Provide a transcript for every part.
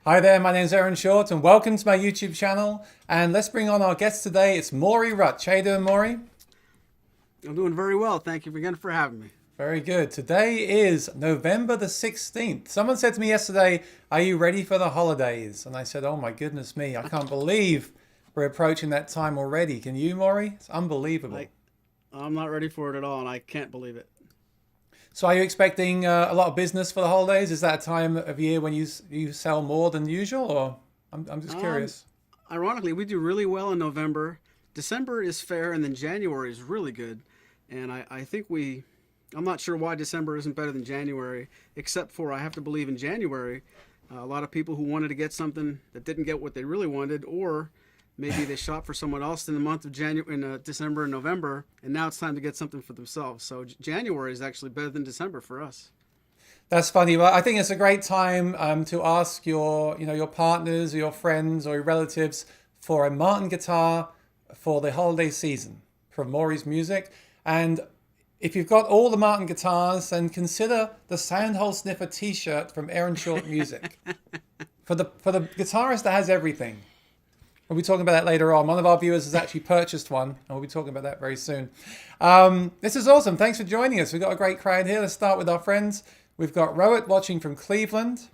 Hi there, my name's Aaron Short and welcome to my YouTube channel. And let's bring on our guest today. It's Maury Rutch. How you doing, Maury? I'm doing very well. Thank you again for having me. Very good. Today is November the 16th. Someone said to me yesterday, are you ready for the holidays? And I said, oh my goodness me, I can't believe we're approaching that time already. Can you, Maury? It's unbelievable. I'm not ready for it at all, and I can't believe it. So are you expecting a lot of business for the holidays? Is that a time of year when you sell more than usual? Or I'm just curious. Ironically, we do really well in November. December is fair, and then January is really good. And I think I'm not sure why December isn't better than January, except for I have to believe in January, a lot of people who wanted to get something that didn't get what they really wanted, or maybe they shop for someone else in the month of December and November, and now it's time to get something for themselves. So January is actually better than December for us. That's funny. Well, I think it's a great time to ask your partners or your friends or your relatives for a Martin guitar for the holiday season from Maury's Music. And if you've got all the Martin guitars, then consider the Soundhole Sniffer T-shirt from Aaron Short Music. For the guitarist that has everything. We'll be talking about that later on. One of our viewers has actually purchased one, and we'll be talking about that very soon. This is awesome. Thanks for joining us. We've got a great crowd here. Let's start with our friends. We've got Rowett watching from Cleveland,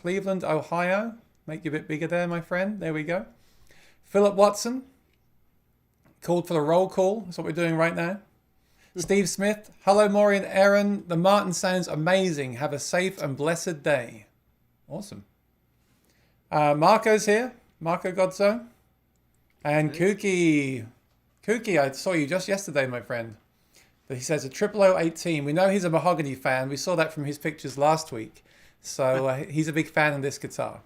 Ohio. Make you a bit bigger there, my friend. There we go. Philip Watson called for the roll call. That's what we're doing right now. Steve Smith. Hello, Maury and Aaron. The Martin sounds amazing. Have a safe and blessed day. Awesome. Marco's here. Marco Godzo. And Kooky. Kooky, I saw you just yesterday, my friend. He says a OOO-18. We know he's a mahogany fan. We saw that from his pictures last week. So he's a big fan of this guitar.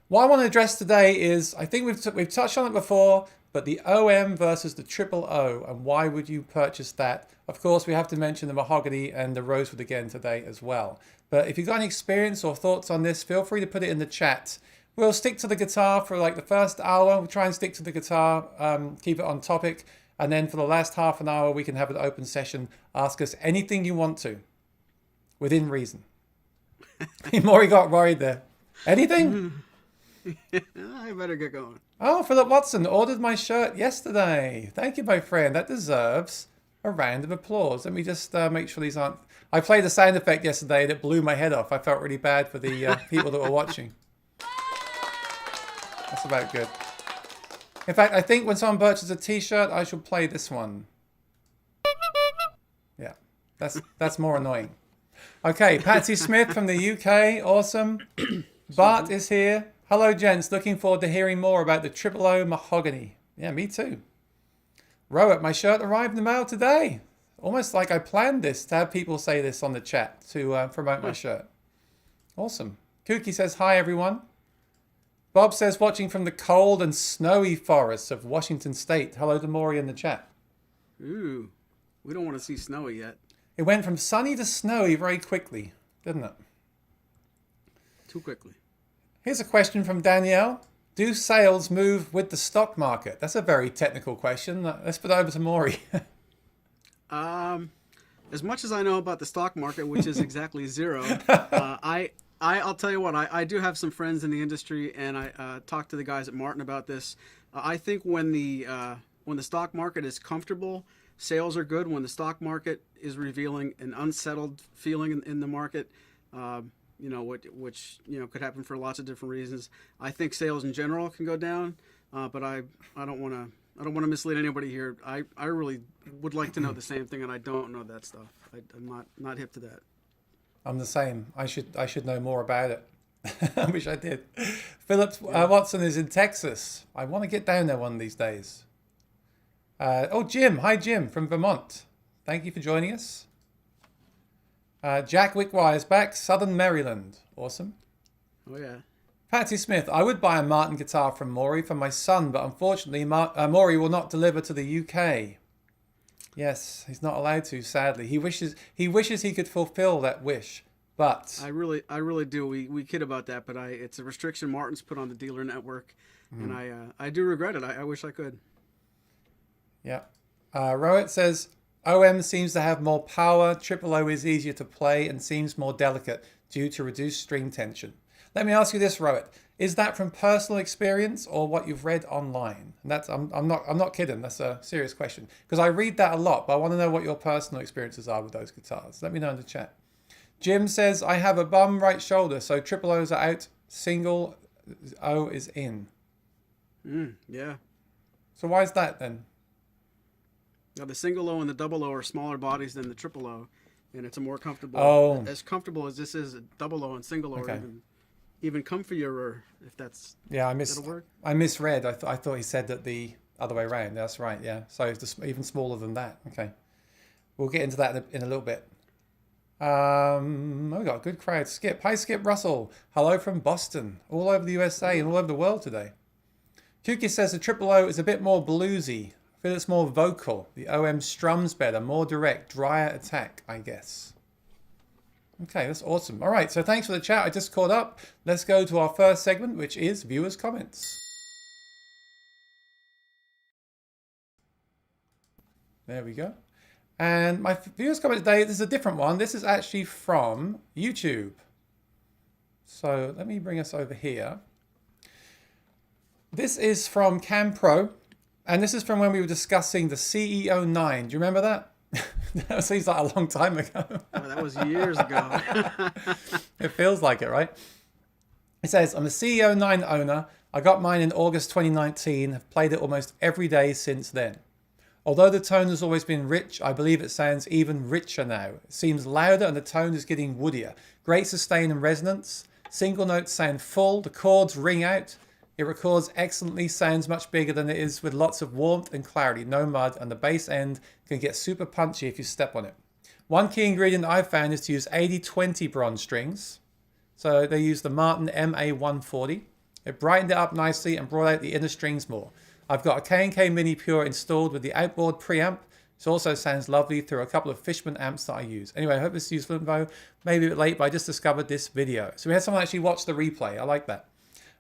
What I want to address today is, I think we've touched on it before, but the OM versus the OOO, and why would you purchase that? Of course, we have to mention the mahogany and the rosewood again today as well. But if you've got any experience or thoughts on this, feel free to put it in the chat. We'll stick to the guitar for like the first hour. We'll try and stick to the guitar, keep it on topic. And then for the last half an hour, we can have an open session. Ask us anything you want to, within reason. Maury got worried there. Anything? I better get going. Oh, Philip Watson ordered my shirt yesterday. Thank you, my friend. That deserves a round of applause. Let me just make sure these aren't... I played a sound effect yesterday that blew my head off. I felt really bad for the people that were watching. That's about good. In fact, I think when someone purchases a t-shirt, I should play this one. Yeah, that's more annoying. Okay, Patsy Smith from the UK. Awesome. Bart is here. Hello, gents. Looking forward to hearing more about the OOO mahogany. Yeah, me too. Rowett, my shirt arrived in the mail today. Almost like I planned this to have people say this on the chat to promote my shirt. Awesome. Kooky says, hi, everyone. Bob says, watching from the cold and snowy forests of Washington State. Hello to Maury in the chat. Ooh, we don't want to see snowy yet. It went from sunny to snowy very quickly, didn't it? Too quickly. Here's a question from Danielle. Do sales move with the stock market? That's a very technical question. Let's put it over to Maury. As much as I know about the stock market, which is exactly zero, I'll tell you what, I do have some friends in the industry, and I talked to the guys at Martin about this. I think when the stock market is comfortable, sales are good. When the stock market is revealing an unsettled feeling in the market, which could happen for lots of different reasons, I think sales in general can go down. But I don't want to mislead anybody here. I really would like to know the same thing, and I don't know that stuff. I'm not hip to that. I'm the same. I should know more about it. I wish I did. Philip Watson is in Texas. I want to get down there one of these days. Jim. Hi, Jim from Vermont. Thank you for joining us. Jack Wickwire is back. Southern Maryland. Awesome. Oh, yeah. Patsy Smith. I would buy a Martin guitar from Maury for my son, but unfortunately Maury will not deliver to the UK. Yes, he's not allowed to, sadly. He wishes he could fulfill that wish, but I really do. We kid about that, but it's a restriction Martin's put on the dealer network, and I do regret it. I wish I could. Yeah. Rowett says OM seems to have more power. OOO is easier to play and seems more delicate due to reduced string tension. Let me ask you this, Rowett. Is that from personal experience or what you've read online? And that's I'm not kidding. That's a serious question because I read that a lot, but I want to know what your personal experiences are with those guitars. Let me know in the chat. Jim says I have a bum right shoulder, so OOOs are out, single O is in. Yeah. So why is that then? Now the single O and the double O are smaller bodies than the triple O, and it's a more comfortable. As comfortable as this is, a double O and single O are even comfier, if that's... Yeah, I misread. I thought he said that the other way around. That's right, yeah. So it's even smaller than that. Okay. We'll get into that in a little bit. We got a good crowd. Skip. Hi, Skip Russell. Hello from Boston. All over the USA and all over the world today. Kuki says the triple O is a bit more bluesy. I feel it's more vocal. The OM strums better, more direct, drier attack, I guess. Okay, that's awesome. All right, so thanks for the chat. I just caught up. Let's go to our first segment, which is viewers' comments. There we go. And my viewers' comment today, this is a different one. This is actually from YouTube. So let me bring us over here. This is from Cam Pro, and this is from when we were discussing the CEO-9. Do you remember that? That seems like a long time ago. Oh, that was years ago. It feels like it, right? It says, I'm a CEO-9 owner. I got mine in August 2019. Have played it almost every day since then. Although the tone has always been rich, I believe it sounds even richer now. It seems louder and the tone is getting woodier. Great sustain and resonance. Single notes sound full. The chords ring out. It records excellently, sounds much bigger than it is with lots of warmth and clarity, no mud, and the bass end can get super punchy if you step on it. One key ingredient I've found is to use 80-20 bronze strings. So they use the Martin MA140. It brightened it up nicely and brought out the inner strings more. I've got a K&K Mini Pure installed with the outboard preamp. It also sounds lovely through a couple of Fishman amps that I use. Anyway, I hope this is useful info. Maybe a bit late, but I just discovered this video. So we had someone actually watch the replay. I like that.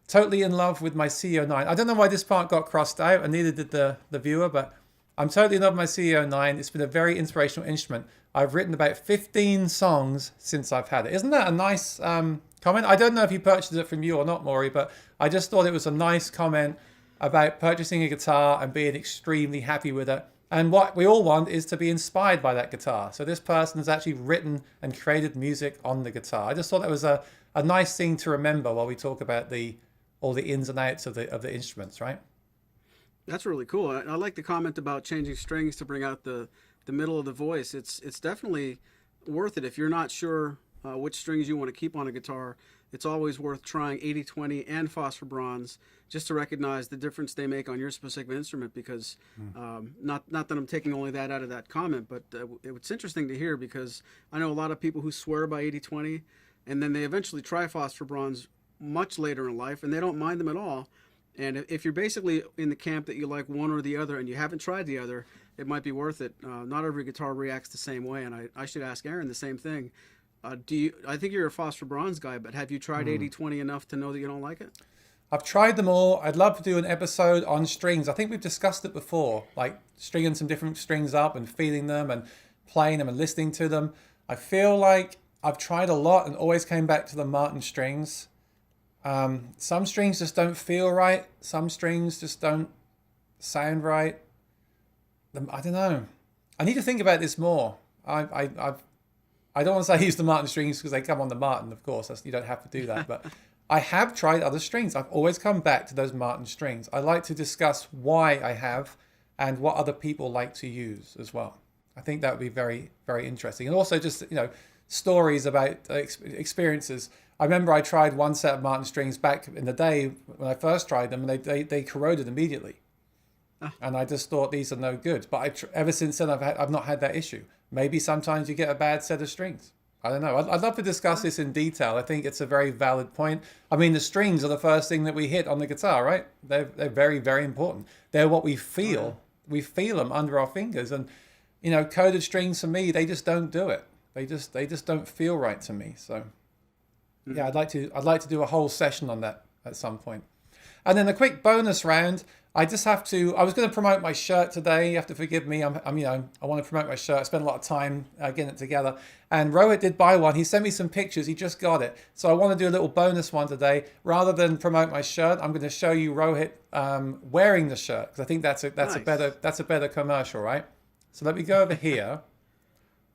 Totally in love with my CEO-9. I don't know why this part got crossed out, and neither did the viewer, but I'm totally in love with my CEO-9. It's been a very inspirational instrument. I've written about 15 songs since I've had it. Isn't that a nice comment? I don't know if he purchased it from you or not, Maury, but I just thought it was a nice comment about purchasing a guitar and being extremely happy with it. And what we all want is to be inspired by that guitar. So this person has actually written and created music on the guitar. I just thought that was a nice thing to remember while we talk about all the ins and outs of the instruments, right? That's really cool. I like the comment about changing strings to bring out the middle of the voice. It's definitely worth it if you're not sure which strings you want to keep on a guitar. It's always worth trying 80-20 and phosphor bronze just to recognize the difference they make on your specific instrument. Because not that I'm taking only that out of that comment, but it's interesting to hear because I know a lot of people who swear by 80-20 and then they eventually try phosphor bronze much later in life and they don't mind them at all. And if you're basically in the camp that you like one or the other and you haven't tried the other, it might be worth it. Not every guitar reacts the same way, and I should ask Aaron the same thing. I think you're a phosphor bronze guy, but have you tried 80-20 enough to know that you don't like it? I've tried them all. I'd love to do an episode on strings. I think we've discussed it before, like stringing some different strings up and feeling them and playing them and listening to them. I feel like I've tried a lot and always came back to the Martin strings. Some strings just don't feel right. Some strings just don't sound right. I don't know. I need to think about this more. I don't want to say I use the Martin strings because they come on the Martin, of course. You don't have to do that. But I have tried other strings. I've always come back to those Martin strings. I like to discuss why I have and what other people like to use as well. I think that would be very, very interesting. And also just, stories about experiences. I remember I tried one set of Martin strings back in the day when I first tried them, and they corroded immediately. And I just thought these are no good. But ever since then, I've not had that issue. Maybe sometimes you get a bad set of strings. I don't know. I'd love to discuss this in detail. I think it's a very valid point. I mean, the strings are the first thing that we hit on the guitar, right? They're very, very important. They're what we feel. Oh, yeah. We feel them under our fingers. And, coated strings for me, they just don't do it. They just don't feel right to me. So, yeah, I'd like to do a whole session on that at some point. And then a quick bonus round. I was going to promote my shirt today. You have to forgive me. I want to promote my shirt. I spent a lot of time getting it together. And Rohit did buy one. He sent me some pictures. He just got it. So I want to do a little bonus one today. Rather than promote my shirt, I'm going to show you Rohit wearing the shirt because I think that's a better commercial, right? So let me go over here.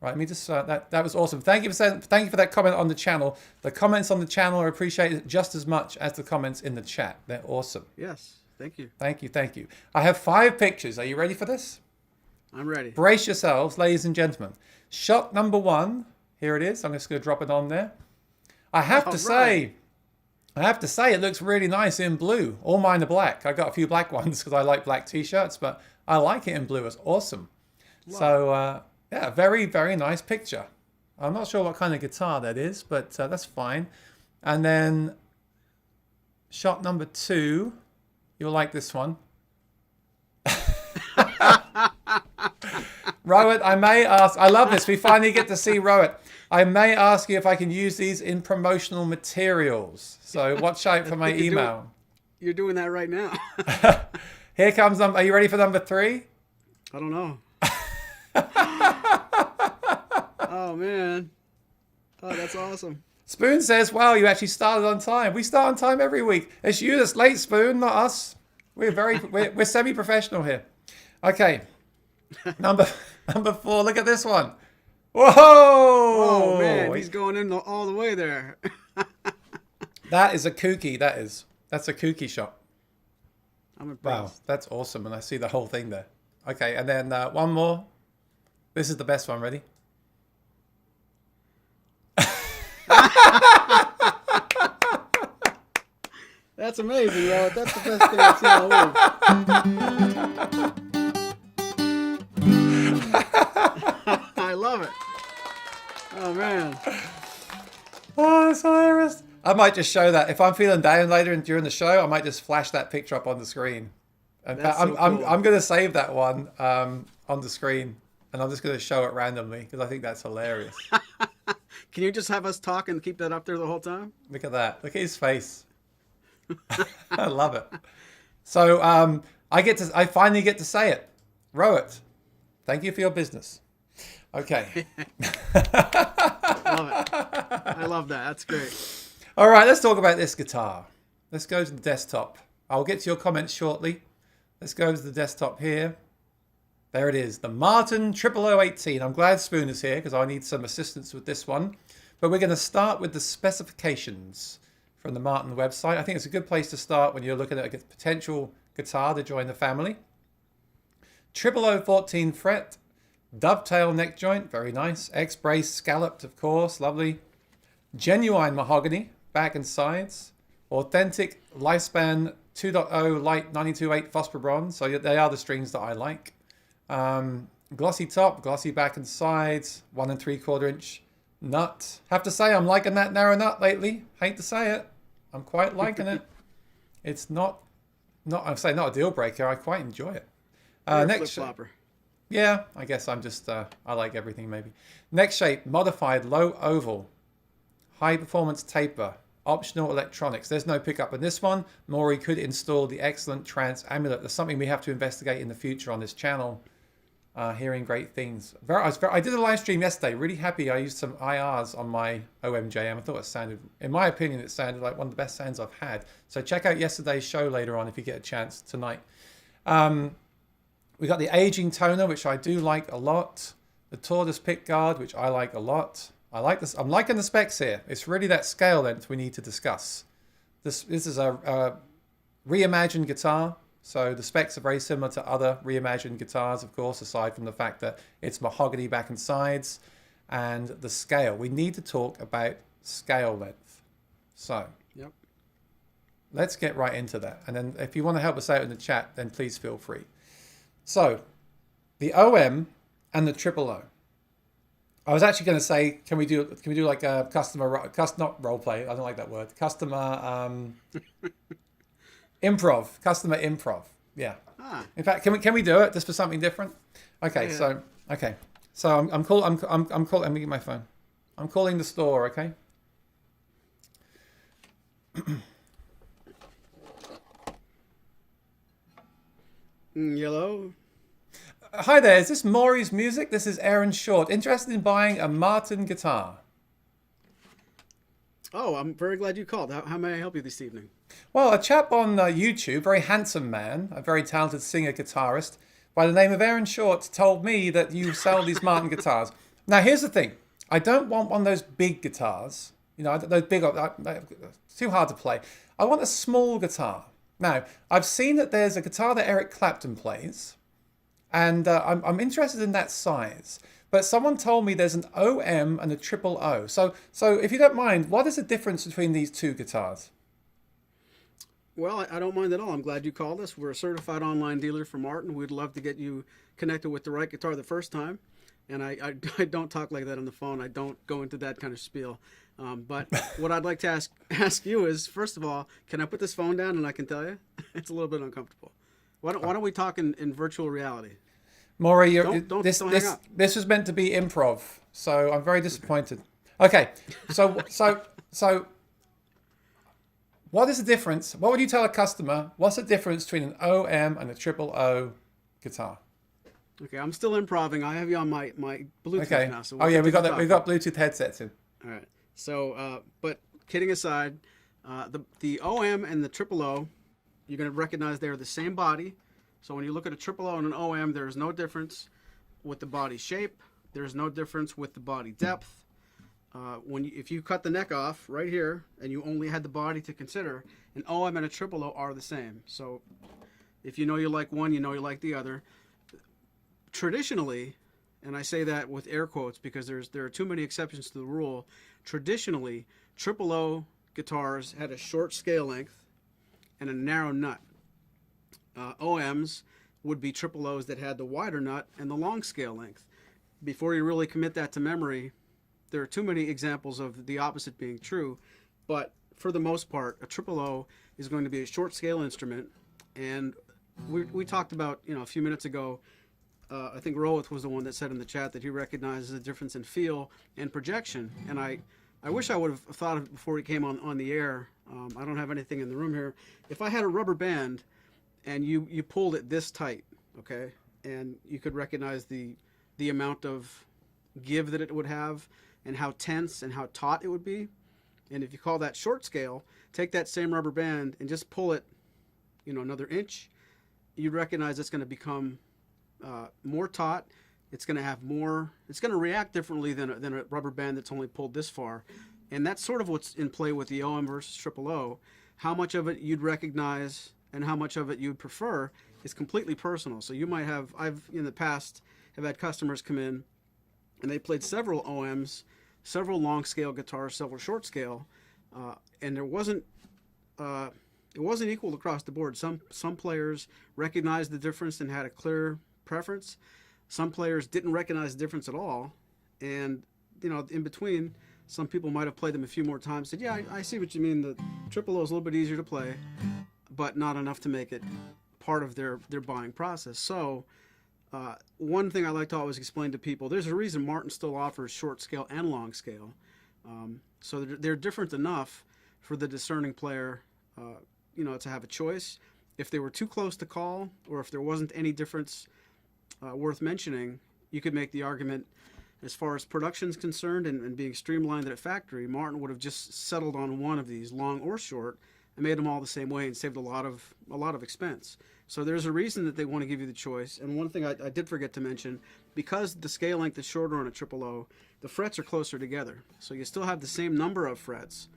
Right, let me just that was awesome. Thank you for that comment on the channel. The comments on the channel are appreciated just as much as the comments in the chat. They're awesome. Yes, thank you. Thank you. I have 5 pictures. Are you ready for this? I'm ready. Brace yourselves, ladies and gentlemen. Shot number 1. Here it is. I'm just going to drop it on there. I have to say, it looks really nice in blue. All mine are black. I got a few black ones because I like black t-shirts, but I like it in blue. It's awesome. Wow. So. Yeah, very, very nice picture. I'm not sure what kind of guitar that is, but that's fine. And then shot number 2. You'll like this one. Rowett, I may ask, I love this. We finally get to see Rowett. I may ask you if I can use these in promotional materials. So watch out for my email. You're doing that right now. Here comes are you ready for number 3? I don't know. Oh, man. Oh, that's awesome. Spoon says, wow, you actually started on time. We start on time every week. It's you that's late, Spoon, not us. We're semi-professional here. Okay. Number 4, look at this one. Whoa! Oh, man, he's going in all the way there. That is a kooky, That's a kooky shot. I'm impressed. Wow, that's awesome. And I see the whole thing there. Okay, and then one more. This is the best one. Ready? That's amazing, bro. That's the best thing I've seen all week. I love it. Oh, man. Oh, that's hilarious. I might just show that. If I'm feeling down later during the show, I might just flash that picture up on the screen. In fact, That's so I'm cool. going to save that one on the screen, and I'm just going to show it randomly because I think that's hilarious. Can you just have us talk and keep that up there the whole time? Look at that. Look at his face. I love it. So I finally get to say it. Rowett, thank you for your business. Okay. Love it. I love that. That's great. All right, let's talk about this guitar. Let's go to the desktop. I'll get to your comments shortly. Let's go to the desktop here. There it is, the Martin OOO-18. I'm glad Spoon is here because I need some assistance with this one. But we're going to start with the specifications from the Martin website. I think it's a good place to start when you're looking at a potential guitar to join the family. 000-14 fret, dovetail neck joint, very nice. X-brace scalloped, of course, lovely. Genuine mahogany, back and sides. Authentic lifespan 2.0 light 92.8 phosphor bronze. So they are the strings that I like. Glossy top, glossy back and sides, 1 3/4 inch nut. Have to say I'm liking that narrow nut lately. Hate to say it, I'm quite liking it. It's not I'd say not a deal breaker. I quite enjoy it. Next flip-flopper. yeah, I guess I'm just I like everything maybe. Next shape, modified low oval, high performance taper, optional electronics. There's no pickup in this one. Maury could install the excellent trance amulet. There's something we have to investigate in the future on this channel. Hearing great things. I did a live stream yesterday. Really happy. I used some IRs on my OMJM. I thought it sounded, in my opinion, it sounded like one of the best sounds I've had. So check out yesterday's show later on if you get a chance tonight. We got the aging toner, which I do like a lot. The Tortoise Pickguard, which I like a lot. I like this. I'm liking the specs here. It's really that scale length we need to discuss. This is a reimagined guitar. So the specs are very similar to other reimagined guitars, of course, aside from the fact that it's mahogany back and sides and the scale. We need to talk about scale length. So Yep. let's get right into that. And then if you want to help us out in the chat, then please feel free. So the OM and the OOO. I was actually going to say, can we do like a not role play? I don't like that word. Customer improv. Yeah. In fact, can we do it just for something different? Okay. Yeah. So I'm calling. Let me get my phone. I'm calling the store. Okay. Yellow. Hi there. Is this Maury's Music? This is Aaron Short. Interested in buying a Martin guitar? Oh, I'm very glad you called. How may I help you this evening? Well, a chap on YouTube, very handsome man, a very talented singer-guitarist, by the name of Aaron Short, told me that you sell these Martin guitars. Now, here's the thing. I don't want one of those big guitars. You know, those big, it's too hard to play. I want a small guitar. Now, I've seen that there's a guitar that Eric Clapton plays, and I'm interested in that size. But someone told me there's an OM and a OOO. So if you don't mind, what is the difference between these two guitars? Well, I don't mind at all. I'm glad you called us. We're a certified online dealer for Martin. We'd love to get you connected with the right guitar the first time. and I don't talk like that on the phone. I don't go into that kind of spiel. But what I'd like to ask you is, first of all, can I put this phone down and I can tell you? It's a little bit uncomfortable. Why don't we talk in virtual reality? Maury, Don't hang up. this was meant to be improv, so I'm very disappointed. Okay, so what is the difference? What would you tell a customer? What's the difference between an OM and a triple O guitar? Okay, I'm still improving. I have you on my Bluetooth now. So Oh yeah, we got Bluetooth headsets in. All right. So, but kidding aside, the OM and the triple O, you're going to recognize they're the same body. So when you look at a triple O and an OM, there's no difference with the body shape. There's no difference with the body depth. If you cut the neck off right here and you only had the body to consider, an OM and a triple O are the same. So if you know you like one, you know you like the other. Traditionally, and I say that with air quotes because there are too many exceptions to the rule. Traditionally, triple O guitars had a short scale length and a narrow nut. OMs would be triple O's that had the wider nut and the long scale length. Before you really commit that to memory, there are too many examples of the opposite being true, but for the most part, a triple O is going to be a short scale instrument. And we talked about, a few minutes ago, I think Rohith was the one that said in the chat that he recognizes the difference in feel and projection. And I wish I would have thought of it before he came on the air. I don't have anything in the room here. If I had a rubber band and you pulled it this tight, okay, and you could recognize the amount of give that it would have and how tense and how taut it would be. And if you call that short scale, take that same rubber band and just pull it, another inch, you'd recognize it's going to become more taut. It's going to have more, it's going to react differently than a rubber band that's only pulled this far. And that's sort of what's in play with the OM versus triple O. How much of it you'd recognize and how much of it you'd prefer is completely personal. So you might have, I've in the past have had customers come in and they played several OMs, several long scale guitars, several short scale, and it wasn't equal across the board. Some players recognized the difference and had a clear preference. Some players didn't recognize the difference at all, and in between, some people might have played them a few more times. Said, "Yeah, I see what you mean. The triple O is a little bit easier to play, but not enough to make it part of their buying process." So, one thing I like to always explain to people: there's a reason Martin still offers short scale and long scale. So they're different enough for the discerning player, to have a choice. If they were too close to call, or if there wasn't any difference worth mentioning, you could make the argument, as far as production is concerned and being streamlined at a factory, Martin would have just settled on one of these, long or short, and made them all the same way and saved a lot of expense. So there's a reason that they want to give you the choice. And one thing I did forget to mention, because the scale length is shorter on a triple O, the frets are closer together. So you still have the same number of frets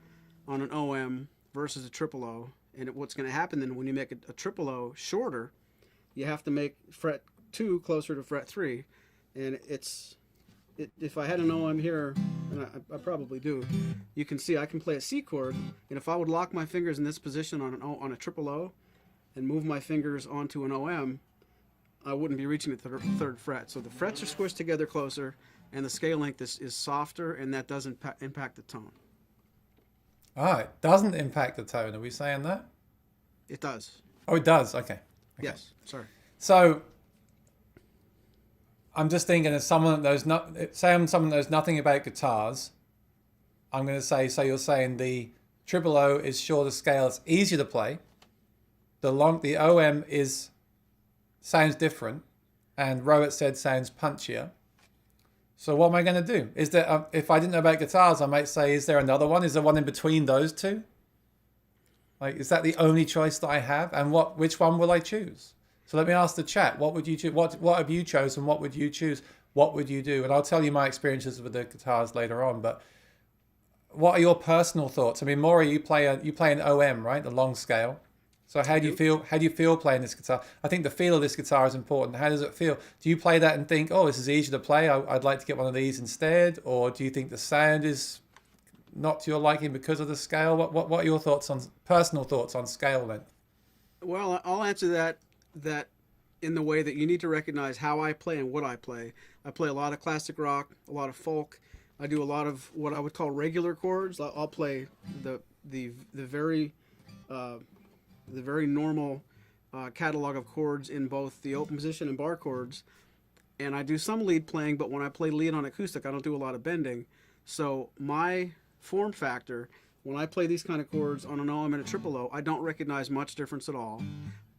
on an OM versus a triple O. And what's going to happen then when you make a triple O shorter, you have to make fret 2 closer to fret 3. And if I had an OM here, and I probably do, you can see I can play a C chord. And if I would lock my fingers in this position on a triple O and move my fingers onto an OM, I wouldn't be reaching the third fret. So the frets are squished together closer, and the scale length is softer, and that does impact the tone. It doesn't impact the tone. Are we saying that? It does. Oh, it does. Okay. Yes. Sorry. So I'm just thinking, as someone that knows nothing about guitars, I'm going to say. So you're saying the triple O is shorter scale. It's easier to play. The OM sounds different, and Rohit said sounds punchier. So what am I going to do? Is there, if I didn't know about guitars, I might say, is there another one? Is there one in between those two? Like, is that the only choice that I have? And which one will I choose? So let me ask the chat. What would you choose? What have you chosen? What would you choose? What would you do? And I'll tell you my experiences with the guitars later on. But what are your personal thoughts? I mean, Maury, you play an OM, right? The long scale. So how do you feel? How do you feel playing this guitar? I think the feel of this guitar is important. How does it feel? Do you play that and think, oh, this is easy to play, I'd like to get one of these instead? Or do you think the sound is not to your liking because of the scale? What are your personal thoughts on scale then? Well, I'll answer that in the way that you need to recognize how I play and what I play. I play a lot of classic rock, a lot of folk. I do a lot of what I would call regular chords. I'll play the very normal catalog of chords in both the open position and bar chords. And I do some lead playing, but when I play lead on acoustic, I don't do a lot of bending. So my form factor, when I play these kind of chords on an OM and a triple O, I don't recognize much difference at all.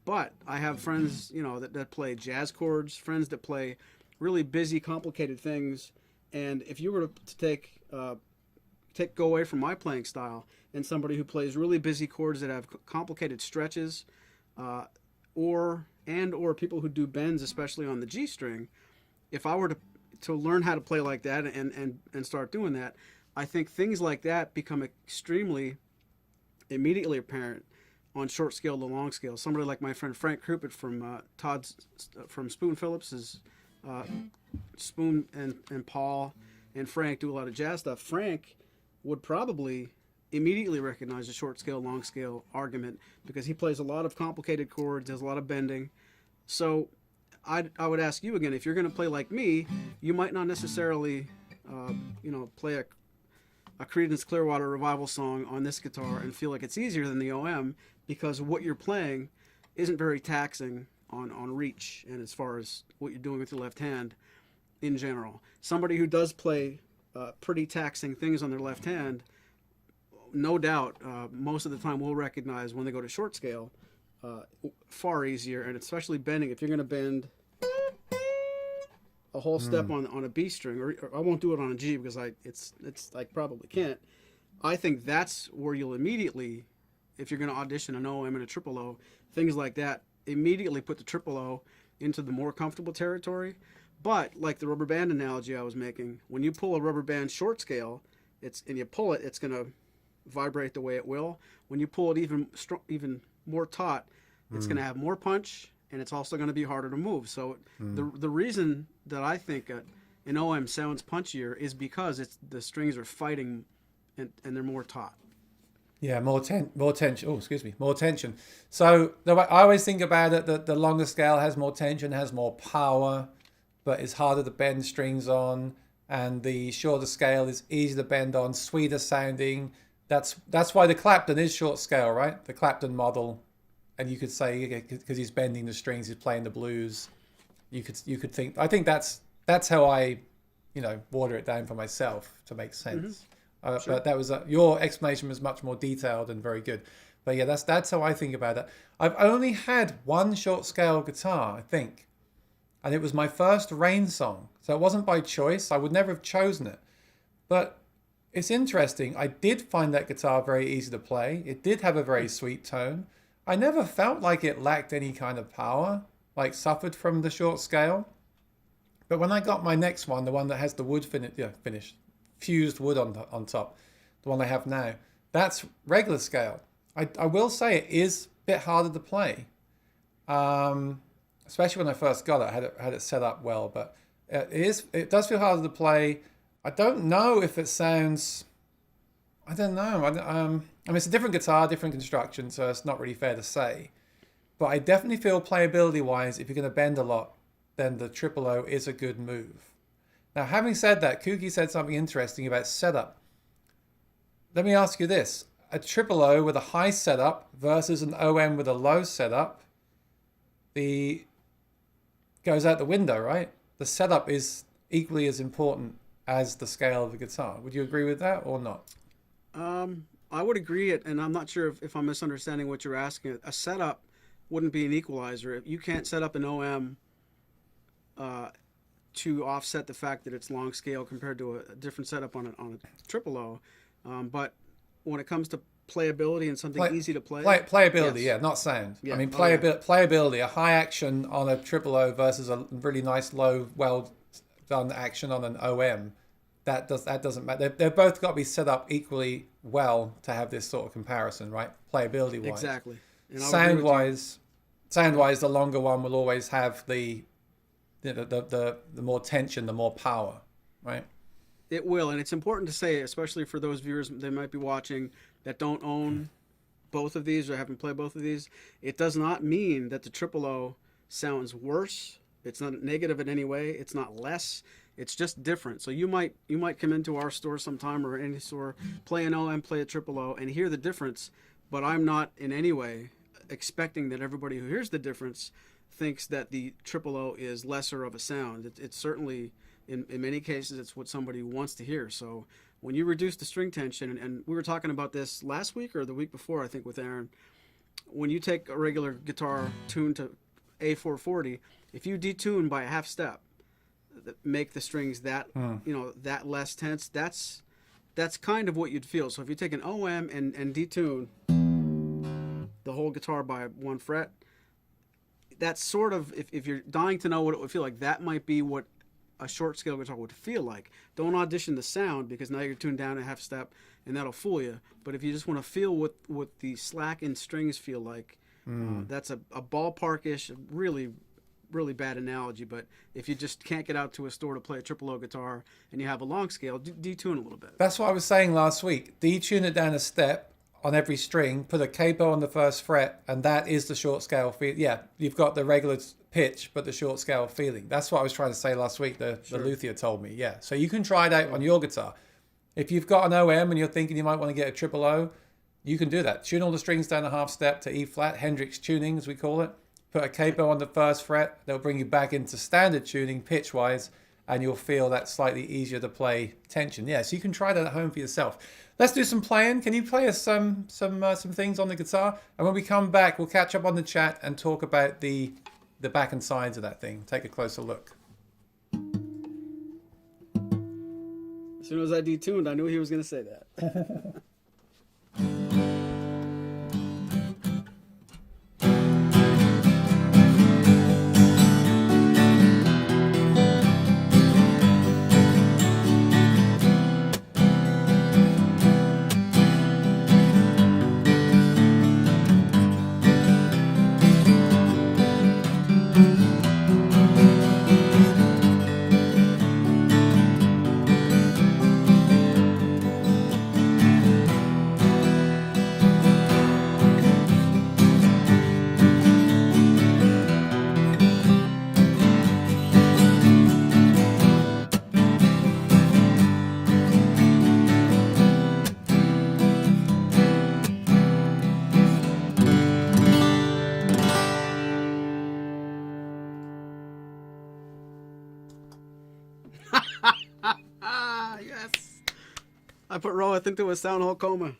But I have friends, that play jazz chords, friends that play really busy, complicated things. And if you were to go away from my playing style and somebody who plays really busy chords that have complicated stretches, or people who do bends, especially on the G string, if I were to learn how to play like that and start doing that, I think things like that become extremely immediately apparent on short scale to long scale. Somebody like my friend Frank Krupit from Spoon Phillips's Spoon and Paul and Frank do a lot of jazz stuff. Frank would probably immediately recognize the short scale, long scale argument because he plays a lot of complicated chords, does a lot of bending. So I would ask you again, if you're going to play like me, you might not necessarily, play a Creedence Clearwater Revival song on this guitar and feel like it's easier than the OM because what you're playing isn't very taxing on reach and as far as what you're doing with your left hand in general. Somebody who does play pretty taxing things on their left hand, no doubt, most of the time will recognize when they go to short scale far easier, and especially bending. If you're going to bend a whole step on a B string, or I won't do it on a G because I probably can't. I think that's where you'll immediately, if you're going to audition an OM and a triple O, things like that, immediately put the triple O into the more comfortable territory. But like the rubber band analogy I was making, when you pull a rubber band short scale, and you pull it, it's going to vibrate the way it will. When you pull it even more taut, it's going to have more punch, and it's also going to be harder to move. So the reason that I think an OM sounds punchier is because the strings are fighting and they're more taut. Yeah, more tension. Oh, excuse me, more tension. So I always think about it that the longer scale has more tension, has more power, but it's harder to bend strings on, and the shorter scale is easier to bend on, sweeter sounding. That's why the Clapton is short scale, right? The Clapton model, and you could say because he's bending the strings, he's playing the blues. You could think. I think that's how I, water it down for myself to make sense. Sure. But that was your explanation was much more detailed and very good. But yeah, that's how I think about it. I've only had one short scale guitar, I think, and it was my first Rain song. So it wasn't by choice. I would never have chosen it, but it's interesting. I did find that guitar very easy to play. It did have a very sweet tone. I never felt like it lacked any kind of power, like suffered from the short scale. But when I got my next one, the one that has the wood finish, fused wood on top, the one I have now, that's regular scale. I will say it is a bit harder to play, especially when I first got it. I had it set up well, but it does feel harder to play. I don't know if it sounds. I don't know. I mean, it's a different guitar, different construction, so it's not really fair to say. But I definitely feel playability-wise, if you're going to bend a lot, then the triple O is a good move. Now, having said that, Kooky said something interesting about setup. Let me ask you this. A triple O with a high setup versus an OM with a low setup, goes out the window, right? The setup is equally as important as the scale of the guitar. Would you agree with that or not? I would agree, and I'm not sure if I'm misunderstanding what you're asking. A setup wouldn't be an equalizer. You can't set up an OM to offset the fact that it's long scale compared to a different setup on a triple O. But when it comes to playability and something easy to play, playability, yes. yeah, not sound. Yeah. I mean, playability, a high action on a triple O versus a really nice low, well done action on an OM. That doesn't matter. They've both got to be set up equally well to have this sort of comparison, right? Playability wise, exactly. Sound wise, the longer one will always have the more tension, the more power, right? It will, and it's important to say, especially for those viewers that might be watching that don't own both of these or haven't played both of these, it does not mean that the triple O sounds worse. It's not negative in any way. It's not less. It's just different. So you might come into our store sometime or any store, play an OM, play a triple O, and hear the difference. But I'm not in any way expecting that everybody who hears the difference thinks that the triple O is lesser of a sound. It's certainly, in many cases, it's what somebody wants to hear. So when you reduce the string tension, and we were talking about this last week or the week before, I think, with Aaron, when you take a regular guitar tuned to A440, if you detune by a half step, make the strings that that less tense, that's kind of what you'd feel. So if you take an OM and detune the whole guitar by 1 fret, that's sort of, if you're dying to know what it would feel like, that might be what a short scale guitar would feel like. Don't audition the sound, because now you're tuned down a half step and that'll fool you. But if you just want to feel what the slack in strings feel like, that's a ballparkish, really bad analogy. But if you just can't get out to a store to play a triple O guitar and you have a long scale, detune a little bit. That's what I was saying last week. Detune it down a step on every string, put a capo on the first fret, and that is the short scale feel. Yeah, you've got the regular pitch, but the short scale feeling. That's what I was trying to say last week. The luthier told me. Yeah, so you can try it out on your guitar. If you've got an OM and you're thinking you might want to get a triple O, you can do that. Tune all the strings down a half step to E flat, Hendrix tuning as we call it. Put a capo on the first fret. They'll bring you back into standard tuning pitch wise, and you'll feel that slightly easier to play tension. Yeah, so you can try that at home for yourself. Let's do some playing. Can you play us some things on the guitar? And when we come back, we'll catch up on the chat and talk about the back and sides of that thing. Take a closer look. As soon as I detuned, I knew he was going to say that. Yes. I put Rohit into a sound hole coma.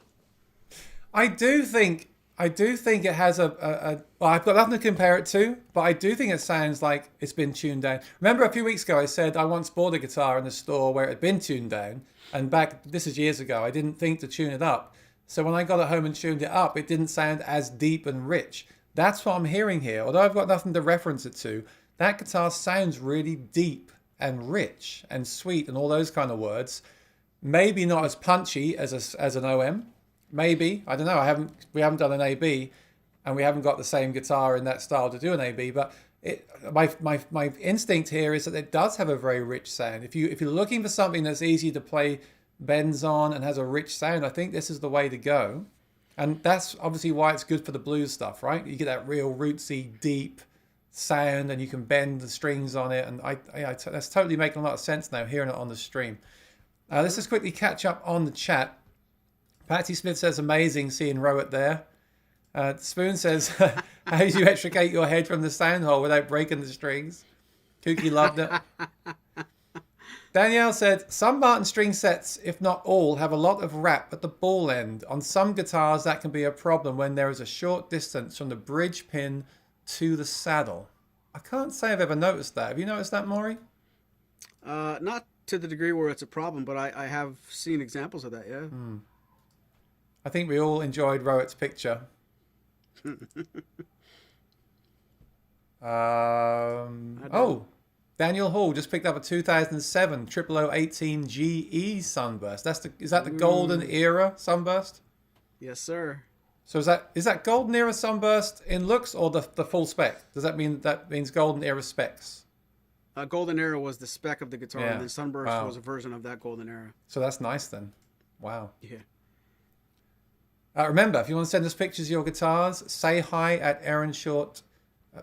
I do think it has well, I've got nothing to compare it to, but I do think it sounds like it's been tuned down. Remember a few weeks ago I said I once bought a guitar in the store where it had been tuned down, and this is years ago, I didn't think to tune it up. So when I got it home and tuned it up, it didn't sound as deep and rich. That's what I'm hearing here. Although I've got nothing to reference it to, that guitar sounds really deep and rich and sweet and all those kind of words. Maybe not as punchy as an OM. Maybe, I don't know. We haven't done an AB, and we haven't got the same guitar in that style to do an AB. But my instinct here is that it does have a very rich sound. If you're looking for something that's easy to play bends on and has a rich sound, I think this is the way to go. And that's obviously why it's good for the blues stuff, right? You get that real rootsy, deep sound, and you can bend the strings on it. And that's totally making a lot of sense now, hearing it on the stream. Let's just quickly catch up on the chat. Patty Smith says, amazing seeing Rohit there. Spoon says, how do you extricate your head from the sound hole without breaking the strings? Kooky loved it. Danielle said, some Martin string sets, if not all, have a lot of wrap at the ball end. On some guitars, that can be a problem when there is a short distance from the bridge pin to the saddle. I can't say I've ever noticed that. Have you noticed that, Maury? Not to the degree where it's a problem, but I have seen examples of that, yeah. I think we all enjoyed Rohit's picture. Daniel Hall just picked up a 2007 OOO-18 GE Sunburst. Is that the golden era Sunburst? Yes, sir. So is that golden era Sunburst in looks or the full spec? Does that means golden era specs? Golden era was the spec of the guitar, and then Sunburst was a version of that golden era. So that's nice then. Wow. Yeah. Remember, if you want to send us pictures of your guitars, say hi at Aaron Short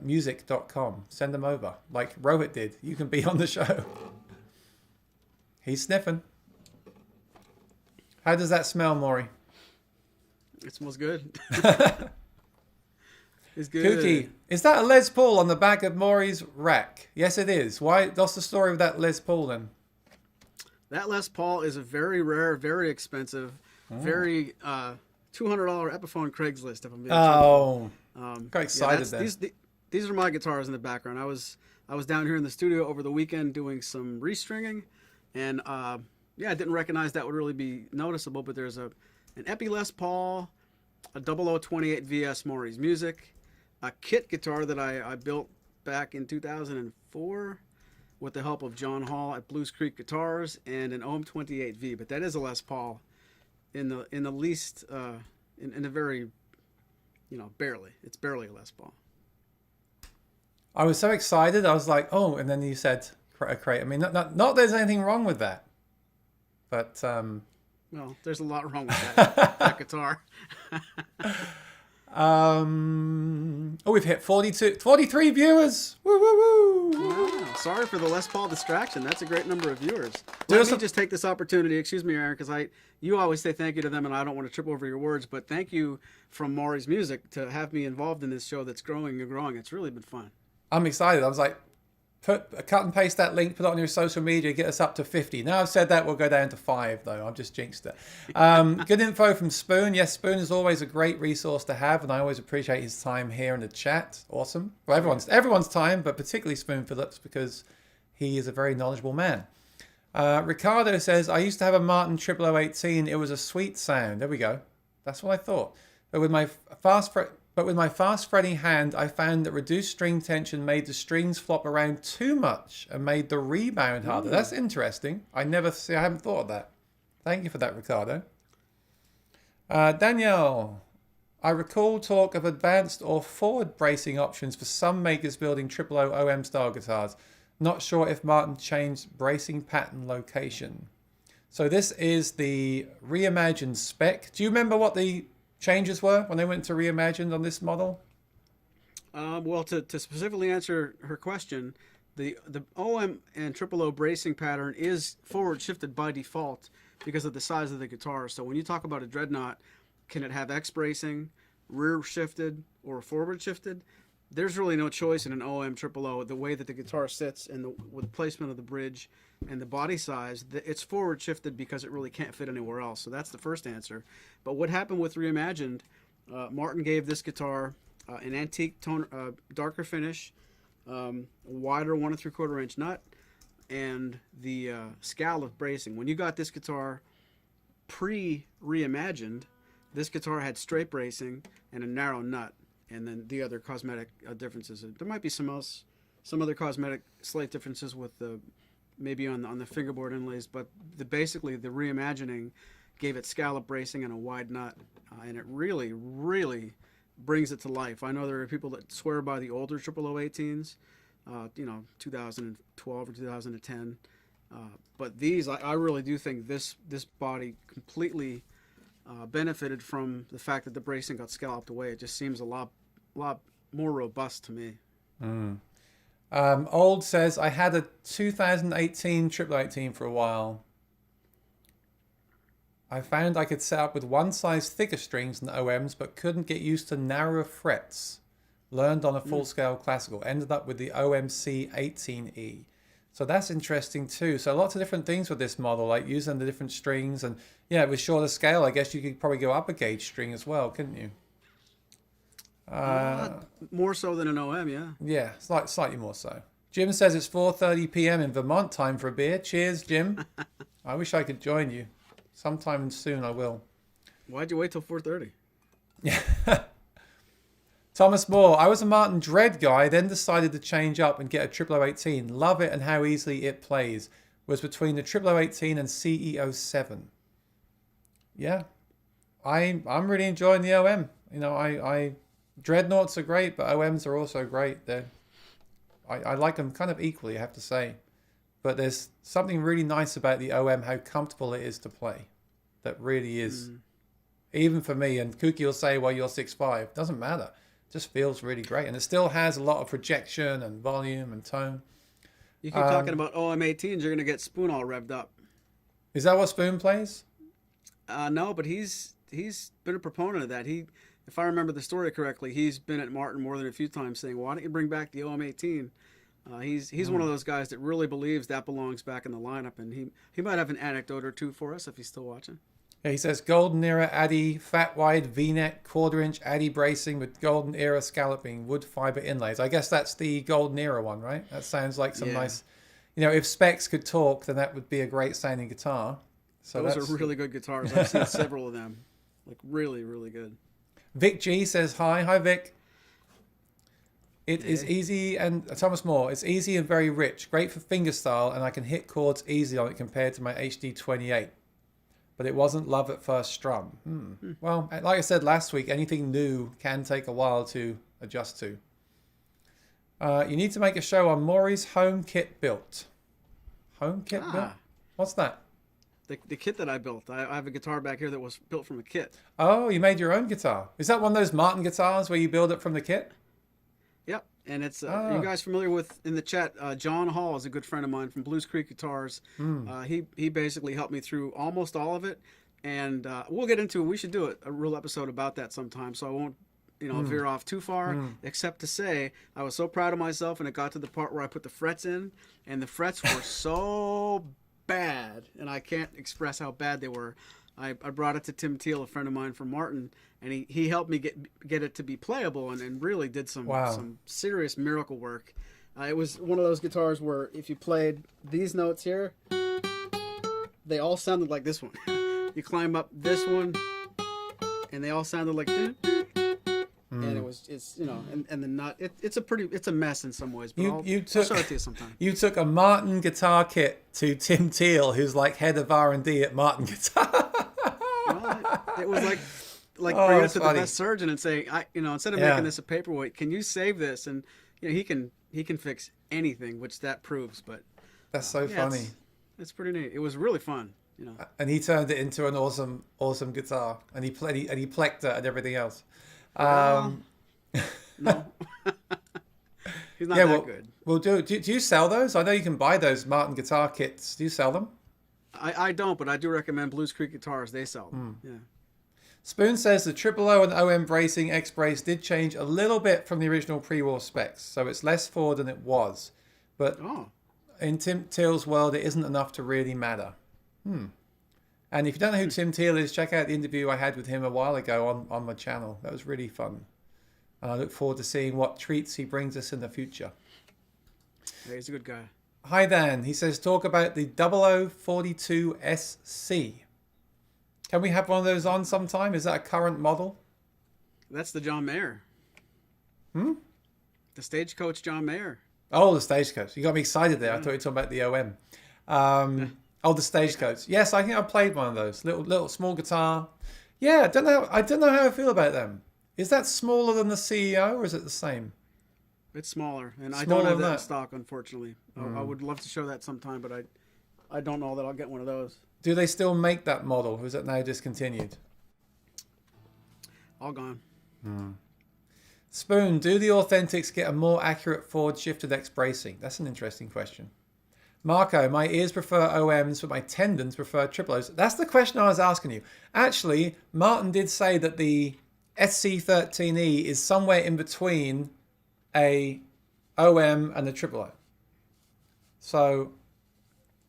music.com. Send them over. Like Rohit did. You can be on the show. He's sniffing. How does that smell, Maury? It smells good. It's good. Kooky, is that a Les Paul on the back of Maury's rack? Yes, it is. Why? What's the story of that Les Paul then? That Les Paul is a very rare, very expensive, very $200 Epiphone Craigslist. If I'm being got excited then. These are my guitars in the background. I was down here in the studio over the weekend doing some restringing, and I didn't recognize that would really be noticeable. But there's an Epi Les Paul, a OOO-28 VS Maury's Music, a kit guitar that I built back in 2004 with the help of John Hall at Blues Creek Guitars, and an Om28V. But that is a Les Paul in the least in a very, barely. It's barely a Les Paul. I was so excited. I was like, oh, and then you said a crate. I mean, not there's anything wrong with that, but well, there's a lot wrong with that guitar. We've hit 43 viewers. Woo, woo, woo. Wow. Sorry for the Les Paul distraction. That's a great number of viewers. Let me just take this opportunity. Excuse me, Aaron, because you always say thank you to them, and I don't want to trip over your words, but thank you from Maury's Music to have me involved in this show that's growing and growing. It's really been fun. I'm excited. I was like, cut and paste that link, put it on your social media, get us up to 50. Now I've said that, we'll go down to 5, though. I've just jinxed it. Good info from Spoon. Yes, Spoon is always a great resource to have, and I always appreciate his time here in the chat. Awesome. Well, everyone's time, but particularly Spoon Phillips, because he is a very knowledgeable man. Ricardo says, I used to have a Martin OOO-18. It was a sweet sound. There we go. That's what I thought. But with my fast fretting hand, I found that reduced string tension made the strings flop around too much and made the rebound harder. That's interesting. I haven't thought of that. Thank you for that, Ricardo. Danielle, I recall talk of advanced or forward bracing options for some makers building OOO OM style guitars. Not sure if Martin changed bracing pattern location. So this is the reimagined spec. Do you remember what the changes were when they went to reimagined on this model? Well, to specifically answer her question, the OM and OOO bracing pattern is forward shifted by default because of the size of the guitar. So when you talk about a dreadnought, can it have X bracing, rear shifted, or forward shifted? There's really no choice in an OM OOO. The way that the guitar sits and with the placement of the bridge and the body size, it's forward shifted because it really can't fit anywhere else. So that's the first answer. But what happened with Reimagined, Martin gave this guitar an antique tone, darker finish, wider 1 3/4 inch nut, and the scallop bracing. When you got this guitar pre-Reimagined, this guitar had straight bracing and a narrow nut. And then the other cosmetic differences. There might be some other cosmetic slight differences with maybe on the fingerboard inlays, but basically the reimagining gave it scallop bracing and a wide nut, and it really, really brings it to life. I know there are people that swear by the older OOO-18s, 2012 or 2010, but these I really do think this body completely benefited from the fact that the bracing got scalloped away. It just seems a lot more robust to me. Old says, I had a 2018 OOO-18 for a while. I found I could set up with one size thicker strings than the OMs, but couldn't get used to narrower frets. Learned on a full-scale classical. Ended up with the OMC-18E. So that's interesting too. So lots of different things with this model, like using the different strings, and with shorter scale, I guess you could probably go up a gauge string as well, couldn't you? More so than an OM, yeah. Yeah, slightly more so. Jim says it's 4:30 p.m. in Vermont. Time for a beer. Cheers, Jim. I wish I could join you. Sometime soon I will. Why'd you wait till 4:30? Yeah. Thomas Moore, I was a Martin Dread guy, then decided to change up and get a OOO-18. Love it and how easily it plays. Was between the OOO-18 and CEO7. Yeah, I'm really enjoying the OM. I Dreadnoughts are great, but OMs are also great. I like them kind of equally, I have to say. But there's something really nice about the OM, how comfortable it is to play. That really is. Even for me, and Kooky will say, well, you're 6'5". Doesn't matter. just feels really great. And it still has a lot of projection and volume and tone. You keep talking about OM18s, you're going to get Spoon all revved up. Is that what Spoon plays? No, but he's been a proponent of that. If I remember the story correctly, he's been at Martin more than a few times saying, "Why don't you bring back the OM18?" He's one of those guys that really believes that belongs back in the lineup, and he might have an anecdote or two for us if he's still watching. Yeah, he says golden era Addy, fat wide V-neck, quarter-inch Addy bracing with golden era scalloping, wood fiber inlays. I guess that's the golden era one, right? That sounds like some nice. If specs could talk, then that would be a great sounding guitar. So those are really good guitars. I've seen several of them, like really, really good. Vic G says hi. Hi, Vic. It is easy, and Thomas Moore, it's easy and very rich. Great for fingerstyle, and I can hit chords easy on it compared to my HD28. But it wasn't love at first strum. Well, like I said last week, anything new can take a while to adjust to. You need to make a show on Maury's home kit built. Home kit built? What's that? The kit that I built. I have a guitar back here that was built from a kit. Oh, you made your own guitar. Is that one of those Martin guitars where you build it from the kit? Yep, and it's you guys familiar with, in the chat, John Hall is a good friend of mine from Blues Creek Guitars. He basically helped me through almost all of it, and we'll get into it. We should do a real episode about that sometime, so I won't veer off too far, except to say I was so proud of myself, and it got to the part where I put the frets in, and the frets were so bad, and I can't express how bad they were. I brought it to Tim Teal, a friend of mine from Martin, and he helped me get it to be playable, and really did some serious miracle work. It was one of those guitars where if you played these notes here, they all sounded like this one. You climb up this one, and they all sounded like this. And and the nut. It's a mess in some ways. But I'll show it to you sometime. You took a Martin guitar kit to Tim Teal, who's like head of R&D at Martin Guitar. Well, it was like bringing it to the best surgeon and saying, instead of making this a paperweight, can you save this? And he can fix anything, which that proves. But that's so funny. It's pretty neat. It was really fun. And he turned it into an awesome guitar, and he plecked it and everything else. No, he's not that good. Well, do you sell those? I know you can buy those Martin guitar kits. Do you sell them? I don't, but I do recommend Blues Creek Guitars. They sell them. Yeah. Spoon says the OOO and OM bracing X brace did change a little bit from the original pre-war specs, so it's less forward than it was. But in Tim Teal's world, it isn't enough to really matter. And if you don't know who Tim Teal is, check out the interview I had with him a while ago on my channel. That was really fun. And I look forward to seeing what treats he brings us in the future. Yeah, he's a good guy. Hi, Dan. He says, talk about the OOO-42 SC. Can we have one of those on sometime? Is that a current model? That's the John Mayer. The Stagecoach John Mayer. Oh, the Stagecoach. You got me excited there. I thought you were talking about the OM. Oh, the Stagecoach. Yes, I think I played one of those. Little small guitar. Yeah, I don't know how I feel about them. Is that smaller than the CEO, or is it the same? It's smaller, and I don't have that in stock, unfortunately. I would love to show that sometime, but I don't know that I'll get one of those. Do they still make that model, or is it now discontinued? All gone. Spoon, do the Authentics get a more accurate forward shifted X bracing? That's an interesting question. Marco, my ears prefer OMs, but my tendons prefer triple O's. That's the question I was asking you. Actually, Martin did say that the SC13E is somewhere in between a OM and a triple O. So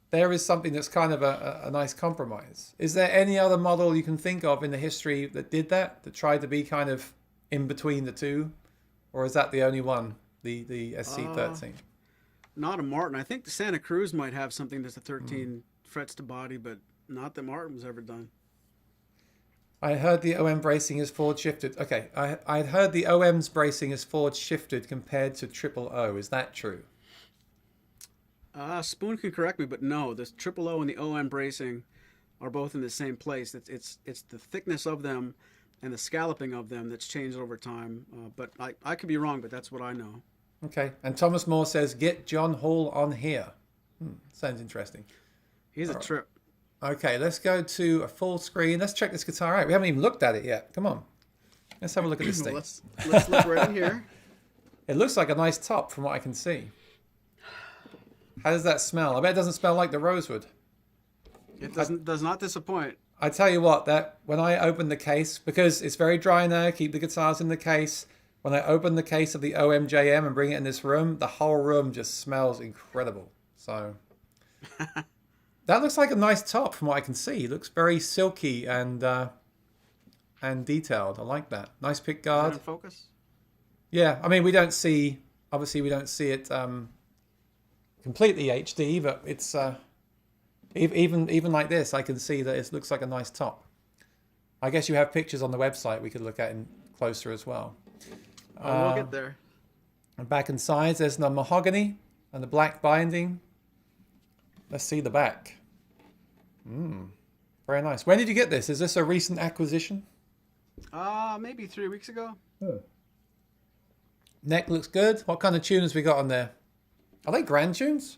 there is something that's kind of a nice compromise. Is there any other model you can think of in the history that did that tried to be kind of in between the two? Or is that the only one, the SC13? Not a Martin. I think the Santa Cruz might have something that's a 13 frets to body, but not that Martin's ever done. I heard the OM bracing is forward shifted. Okay, I heard the OM's bracing is forward shifted compared to triple O. Is that true? Spoon can correct me, but no. The triple O and the OM bracing are both in the same place. It's the thickness of them and the scalloping of them that's changed over time. But I could be wrong, but that's what I know. Okay, and Thomas Moore says, get John Hall on here. Sounds interesting. He's a trip. Okay, let's go to a full screen. Let's check this guitar out. We haven't even looked at it yet. Come on. Let's have a look at this Well, thing. let's look right in here. It looks like a nice top from what I can see. How does that smell? I bet it doesn't smell like the rosewood. It does not disappoint. I tell you what, that when I open the case, because it's very dry now, keep the guitars in the case. When I open the case of the OMJM and bring it in this room, the whole room just smells incredible. So that looks like a nice top from what I can see. It looks very silky and detailed. I like that. Nice pick guard. Is that in focus? Yeah, I mean obviously we don't see it completely HD, but it's even like this, I can see that it looks like a nice top. I guess you have pictures on the website we could look at in closer as well. We'll get there. And back and sides, there's the mahogany and the black binding. Let's see the back. Very nice. When did you get this? Is this a recent acquisition? Maybe 3 weeks ago. Neck looks good. What kind of tuners we got on there? Are they grand tunes?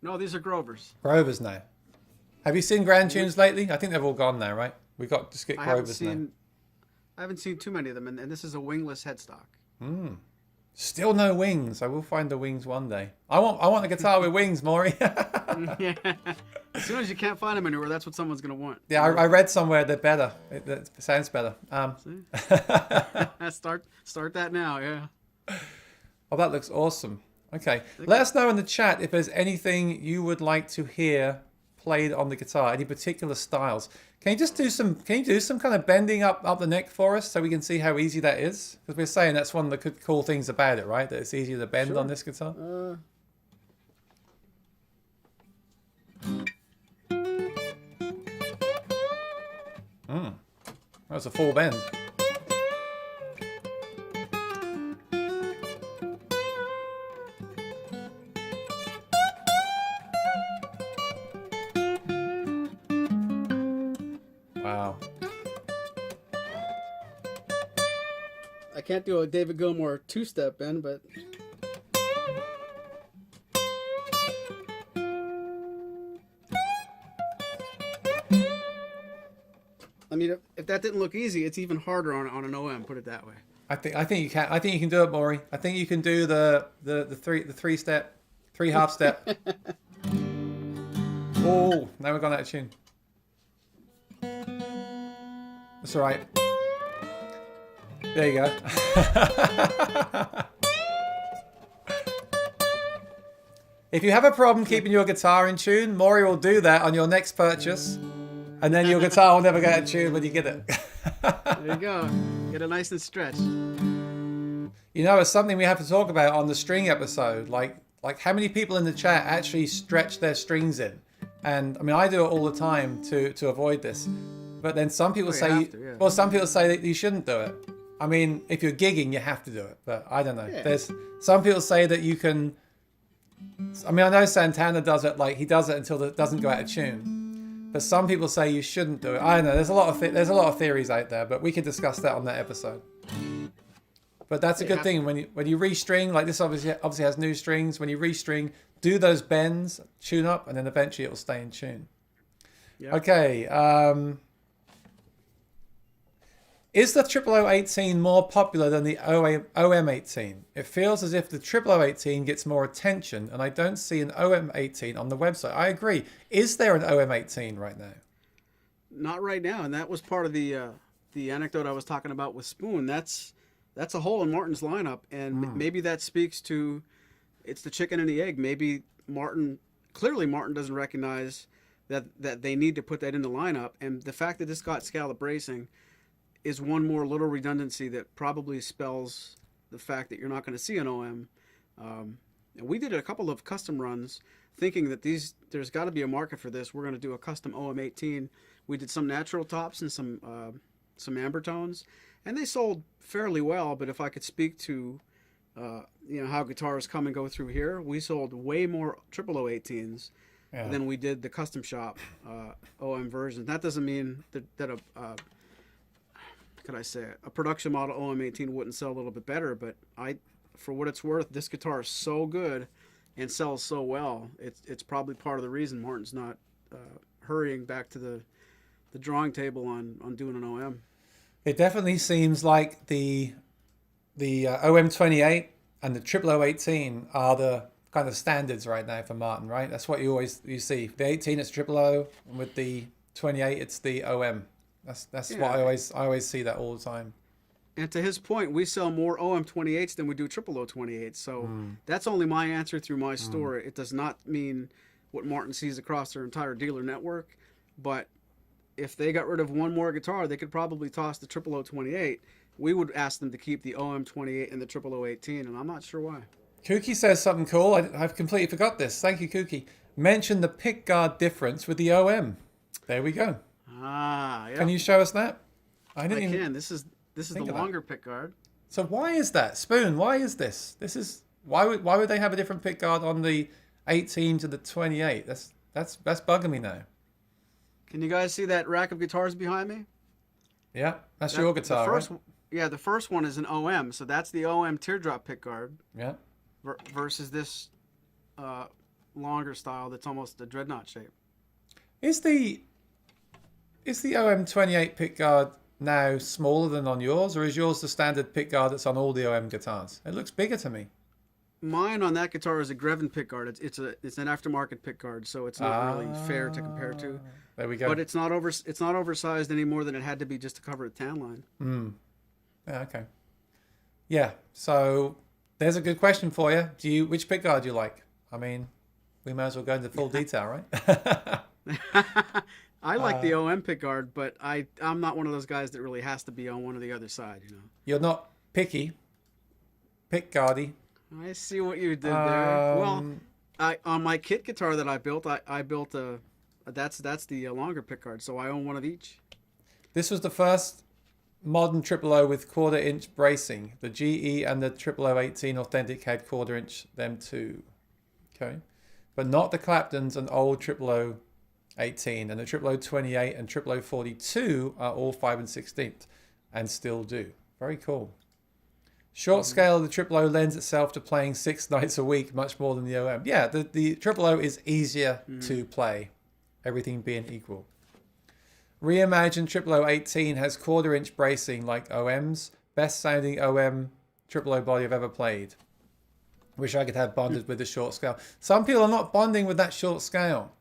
No, these are Grovers. Grovers now. Have you seen grand tunes lately? I think they've all gone now, right? We got just get I haven't Grovers now. seen. I haven't seen too many of them, and this is a wingless headstock. Still no wings. I will find the wings one day. I want a guitar with wings, Maury. Yeah. As soon as you can't find them anywhere, that's what someone's gonna want. Yeah, I read somewhere they're better. It sounds better. Start that now. Yeah. Oh, that looks awesome. Okay, let us know in the chat if there's anything you would like to hear played on the guitar. Any particular styles? Can you just do some? Can you do some kind of bending up the neck for us so we can see how easy that is? Because we're saying that's one of the cool things about it, right? That it's easier to bend on this guitar. That was a full bend. Wow. I can't do a David Gilmour two-step bend, but I mean, if that didn't look easy, it's even harder on an OM. Put it that way. I think you can. I think you can do it, Maury. I think you can do the three half step. Oh, now we've gone out of tune. That's all right. There you go. If you have a problem keeping your guitar in tune, Maury will do that on your next purchase, and then your guitar will never get out of tune when you get it. There you go. Get it nice and stretched. You know, it's something we have to talk about on the string episode. Like how many people in the chat actually stretch their strings in? And I mean, I do it all the time to avoid this. But then some people well, some people say that you shouldn't do it. I mean, if you're gigging, you have to do it. But I don't know. Yeah. There's some people say that you can. I mean, I know Santana does it. Like he does it until it doesn't go out of tune. But some people say you shouldn't do it. I don't know. There's a lot of theories out there. But we can discuss that on that episode. But that's a good thing when you restring. Like this obviously has new strings. When you restring, do those bends, tune up, and then eventually it will stay in tune. Yep. Okay. Is the OOO-18 more popular than the OM18? It feels as if the OOO-18 gets more attention, and I don't see an OM18 on the website. I agree. Is there an OM18 right now? Not right now, and that was part of the anecdote I was talking about with Spoon. That's a hole in Martin's lineup, and maybe that speaks to it's the chicken and the egg. Maybe Martin doesn't recognize that they need to put that in the lineup, and the fact that this got scallop bracing is one more little redundancy that probably spells the fact that you're not going to see an OM. And we did a couple of custom runs thinking that there's got to be a market for this. We're going to do a custom OM18. We did some natural tops and some amber tones, and they sold fairly well. But if I could speak to how guitars come and go through here, we sold way more OOO-18s than we did the custom shop OM version. That doesn't mean that a production model OM18 wouldn't sell a little bit better, but for what it's worth, this guitar is so good and sells so well. It's probably part of the reason Martin's not hurrying back to the the drawing table on doing an OM. It definitely seems like the OM28 and the OOO-18 are the kind of standards right now for Martin, right? That's what you see. The 18 it's OOO, and with the 28 it's the OM. That's what I always see that all the time. And to his point, we sell more OM28s than we do OOO-28s. So that's only my answer through my store. It does not mean what Martin sees across their entire dealer network. But if they got rid of one more guitar, they could probably toss the OOO-28. We would ask them to keep the OM28 and the OOO-18, and I'm not sure why. Kooky says something cool. I've completely forgot this. Thank you, Kooky. Mention the pickguard difference with the OM. There we go. Ah, yeah. Can you show us that? I can. This is the longer pickguard. So why is that? Spoon, why is this? Why would they have a different pickguard on the 18 to the 28? That's bugging me now. Can you guys see that rack of guitars behind me? Yeah, that's your guitar, right? Yeah, the first one is an OM, so that's the OM teardrop pickguard. Yeah. Versus this longer style that's almost a dreadnought shape. Is the OM28 pickguard now smaller than on yours, or is yours the standard pickguard that's on all the OM guitars? It looks bigger to me. Mine on that guitar is a Greven pickguard. It's an aftermarket pickguard, so it's not really fair to compare to. There we go. But it's not oversized any more than it had to be just to cover the tan line. Yeah, okay. Yeah, so there's a good question for you. Which pickguard do you like? I mean, we might as well go into full detail, right? I like the OM pickguard, but I'm not one of those guys that really has to be on one or the other side, you know. You're not picky. Pickguardy. I see what you did there. Well, on my kit guitar that I built, I built that's the longer pickguard, so I own one of each. This was the first modern OOO with quarter-inch bracing. The GE and the OOO-18 Authentic had quarter-inch, them too. Okay. But not the Claptons and old OOO-18. And the OOO-28 and OOO-42 are all 5 1/16 and still do. Very cool. Short scale of the OOO lends itself to playing 6 nights a week, much more than the OM. Yeah, the OOO is easier to play, everything being equal. Reimagined OOO-18 has quarter-inch bracing like OM's. Best sounding OM OOO body I've ever played. Wish I could have bonded with the short scale. Some people are not bonding with that short scale.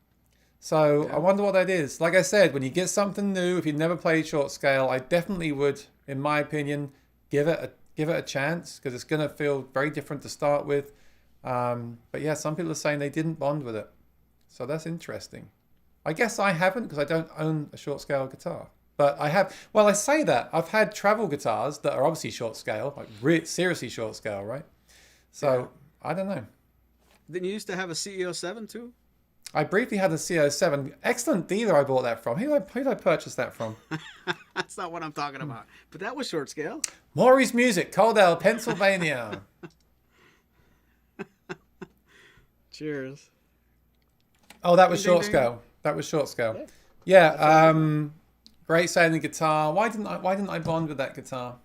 So I wonder what that is. Like I said, when you get something new, if you've never played short scale, I definitely would, in my opinion, give it a chance, because it's going to feel very different to start with. But yeah, some people are saying they didn't bond with it. So that's interesting. I guess I haven't, because I don't own a short scale guitar. But I have, well, I say that. I've had travel guitars that are obviously short scale, like seriously short scale, right? So I don't know. Didn't you used to have a CEO7 too? I briefly had a CO7. Excellent dealer I bought that from. Who did I purchase that from? That's not what I'm talking about. But that was short scale. Maury's Music, Caldwell, Pennsylvania. Cheers. Oh, that was short scale. That was short scale. Yeah. Great sounding guitar. Why didn't I bond with that guitar?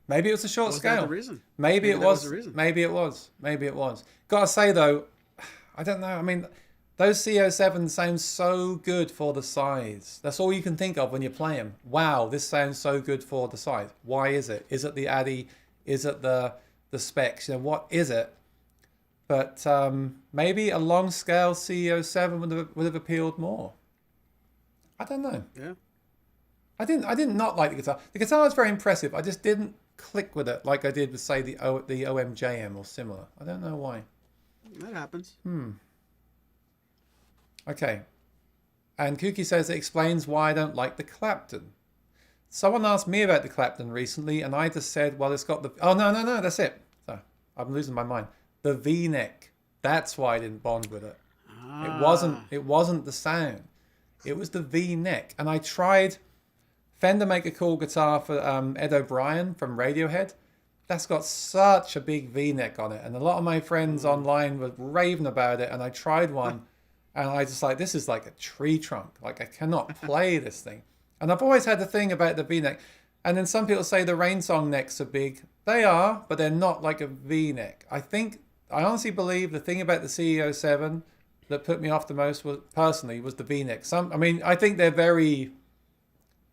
Maybe it was a short scale. That the reason? Maybe it was. Maybe it was. Gotta say though, I don't know. I mean, those CO7s sound so good for the size. That's all you can think of when you play them. Wow, this sounds so good for the size. Why is it? Is it the Addy? Is it the specs? You know, what is it? But maybe a long scale CEO7 would have appealed more. I don't know. Yeah. I didn't not like the guitar. The guitar is very impressive. I just didn't click with it like I did with, say, the OMJM or similar. I don't know why. That happens. Okay. And Kooky says it explains why I don't like the Clapton. Someone asked me about the Clapton recently, and I just said, well, it's got the... Oh, no, that's it. So, I'm losing my mind. The V-neck. That's why I didn't bond with it. It wasn't the sound. It was the V-neck. And I tried... Fender make a cool guitar for Ed O'Brien from Radiohead. That's got such a big V-neck on it. And a lot of my friends online were raving about it. And I tried one. And I just like, this is like a tree trunk. Like, I cannot play this thing. And I've always had the thing about the V-neck. And then some people say the Rain Song necks are big. They are, but they're not like a V-neck. I honestly believe the thing about the CEO7 that put me off the most was the V-neck. I think they're very,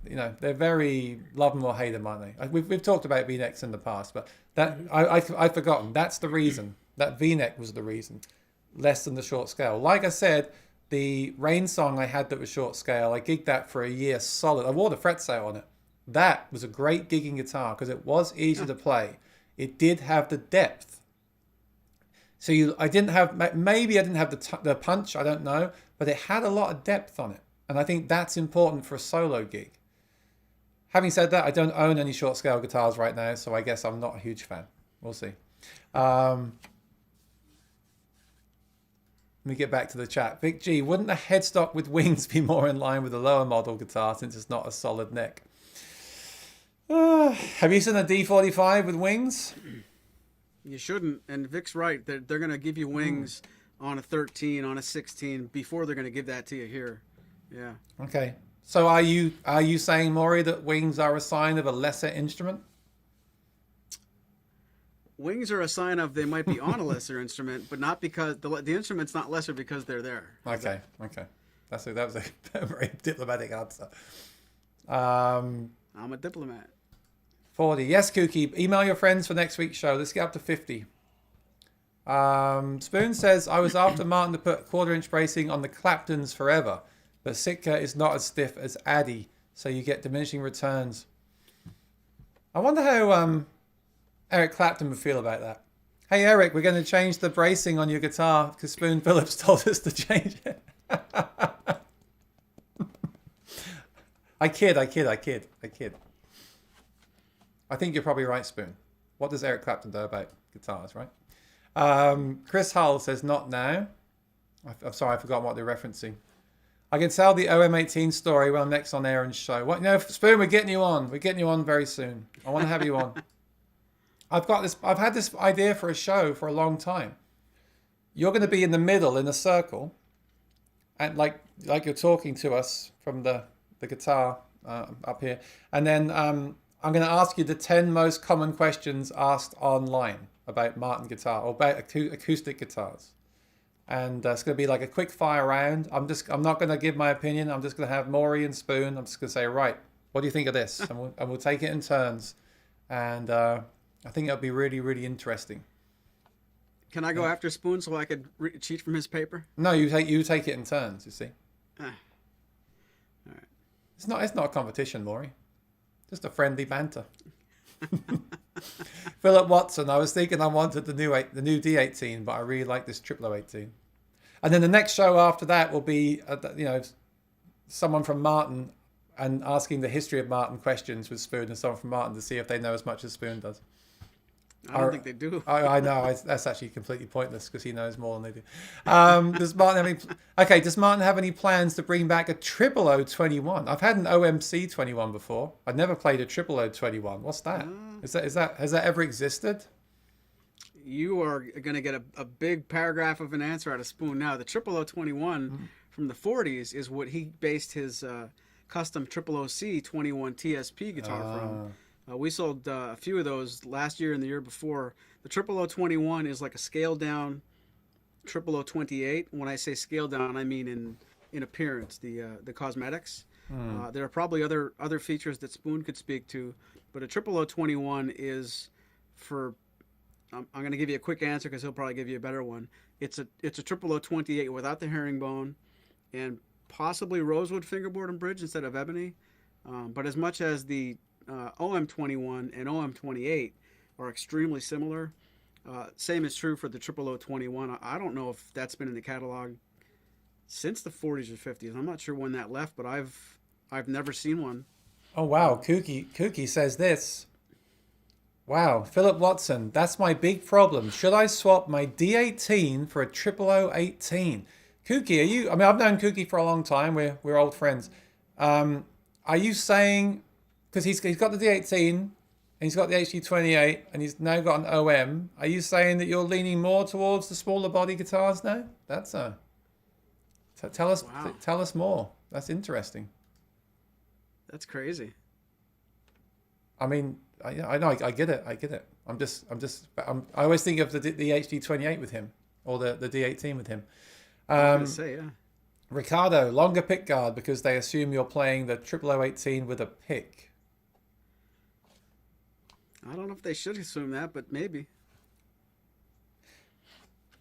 they're very love them or hate them, aren't they? We've talked about V-necks in the past, but that I've forgotten. That's the reason. That V-neck was the reason, less than the short scale. Like I said, the Rain Song I had that was short scale, I gigged that for a year solid. I wore the fret sail on it. That was a great gigging guitar because it was easy to play. It did have the depth. So maybe I didn't have the punch, I don't know, but it had a lot of depth on it. And I think that's important for a solo gig. Having said that, I don't own any short scale guitars right now, so I guess I'm not a huge fan. We'll see. Let me get back to the chat. Vic G, wouldn't a headstock with wings be more in line with a lower model guitar since it's not a solid neck? Have you seen a D45 with wings? You shouldn't. And Vic's right. They're going to give you wings on a 13, on a 16 before they're going to give that to you here. Yeah. Okay. So are you saying, Maury, that wings are a sign of a lesser instrument? Wings are a sign of they might be on a lesser instrument, but not because the instrument's not lesser because they're there. Okay. That was a very diplomatic answer. I'm a diplomat. 40. Yes, Kooky. Email your friends for next week's show. Let's get up to 50. Spoon says, I was after Martin to put 1/4-inch bracing on the Claptons forever, but Sitka is not as stiff as Addy, so you get diminishing returns. I wonder how Eric Clapton would feel about that. Hey, Eric, we're going to change the bracing on your guitar because Spoon Phillips told us to change it. I kid. I think you're probably right, Spoon. What does Eric Clapton know about guitars, right? Chris Hull says, not now. I'm sorry, I've forgotten what they're referencing. I can tell the OM18 story when I'm next on air and show. What? No, Spoon, we're getting you on. We're getting you on very soon. I want to have you on. I've had this idea for a show for a long time. You're going to be in the middle in a circle, and like you're talking to us from the guitar up here, and then I'm going to ask you the 10 most common questions asked online about Martin guitar or about acoustic guitars, and it's going to be like a quick fire round. I'm not going to give my opinion. I'm just going to have Maury and Spoon. I'm just going to say, right, what do you think of this? And we'll take it in turns, and I think it'll be really, really interesting. Can I go after Spoon so I could cheat from his paper? No, you take it in turns. You see. All right. It's not a competition, Maury. Just a friendly banter. Philip Watson. I was thinking I wanted the new D18, but I really like this OOO-18. And then the next show after that will be, someone from Martin and asking the history of Martin questions with Spoon and someone from Martin to see if they know as much as Spoon does. I don't think they do. I know. That's actually completely pointless because he knows more than they do. Does Martin have any plans to bring back a OOO-21? I've had an OMC-21 before. I've never played a OOO-21. What's that? Has that ever existed? You are going to get a big paragraph of an answer out of Spoon now. The OOO-21 from the 40s is what he based his custom OOO-C-21 TSP guitar from. We sold a few of those last year and the year before. The OOO-21 is like a scaled down OOO-28. When I say scaled down, I mean in appearance, the cosmetics. There are probably other features that Spoon could speak to, but a OOO-21 is for. I'm going to give you a quick answer because he'll probably give you a better one. It's a OOO-28 without the herringbone, and possibly rosewood fingerboard and bridge instead of ebony. But as much as the OM21 and OM28 are extremely similar. Same is true for the OOO-21. I don't know if that's been in the catalog since the 40s or 50s. I'm not sure when that left, but I've never seen one. Oh wow, Kooky says this. Wow, Philip Watson, that's my big problem. Should I swap my D18 for a OOO-18? Kooky, are you? I mean, I've known Kooky for a long time. We're old friends. Are you saying? Because he's got the D18, and he's got the HD28, and he's now got an OM. Are you saying that you're leaning more towards the smaller body guitars now? That's tell us more. That's interesting. That's crazy. I mean, I know, I get it. I always think of the HD28 with him, or the D18 with him. I was going to say, yeah. Ricardo, longer pickguard because they assume you're playing the OO-18 with a pick. I don't know if they should assume that, but maybe.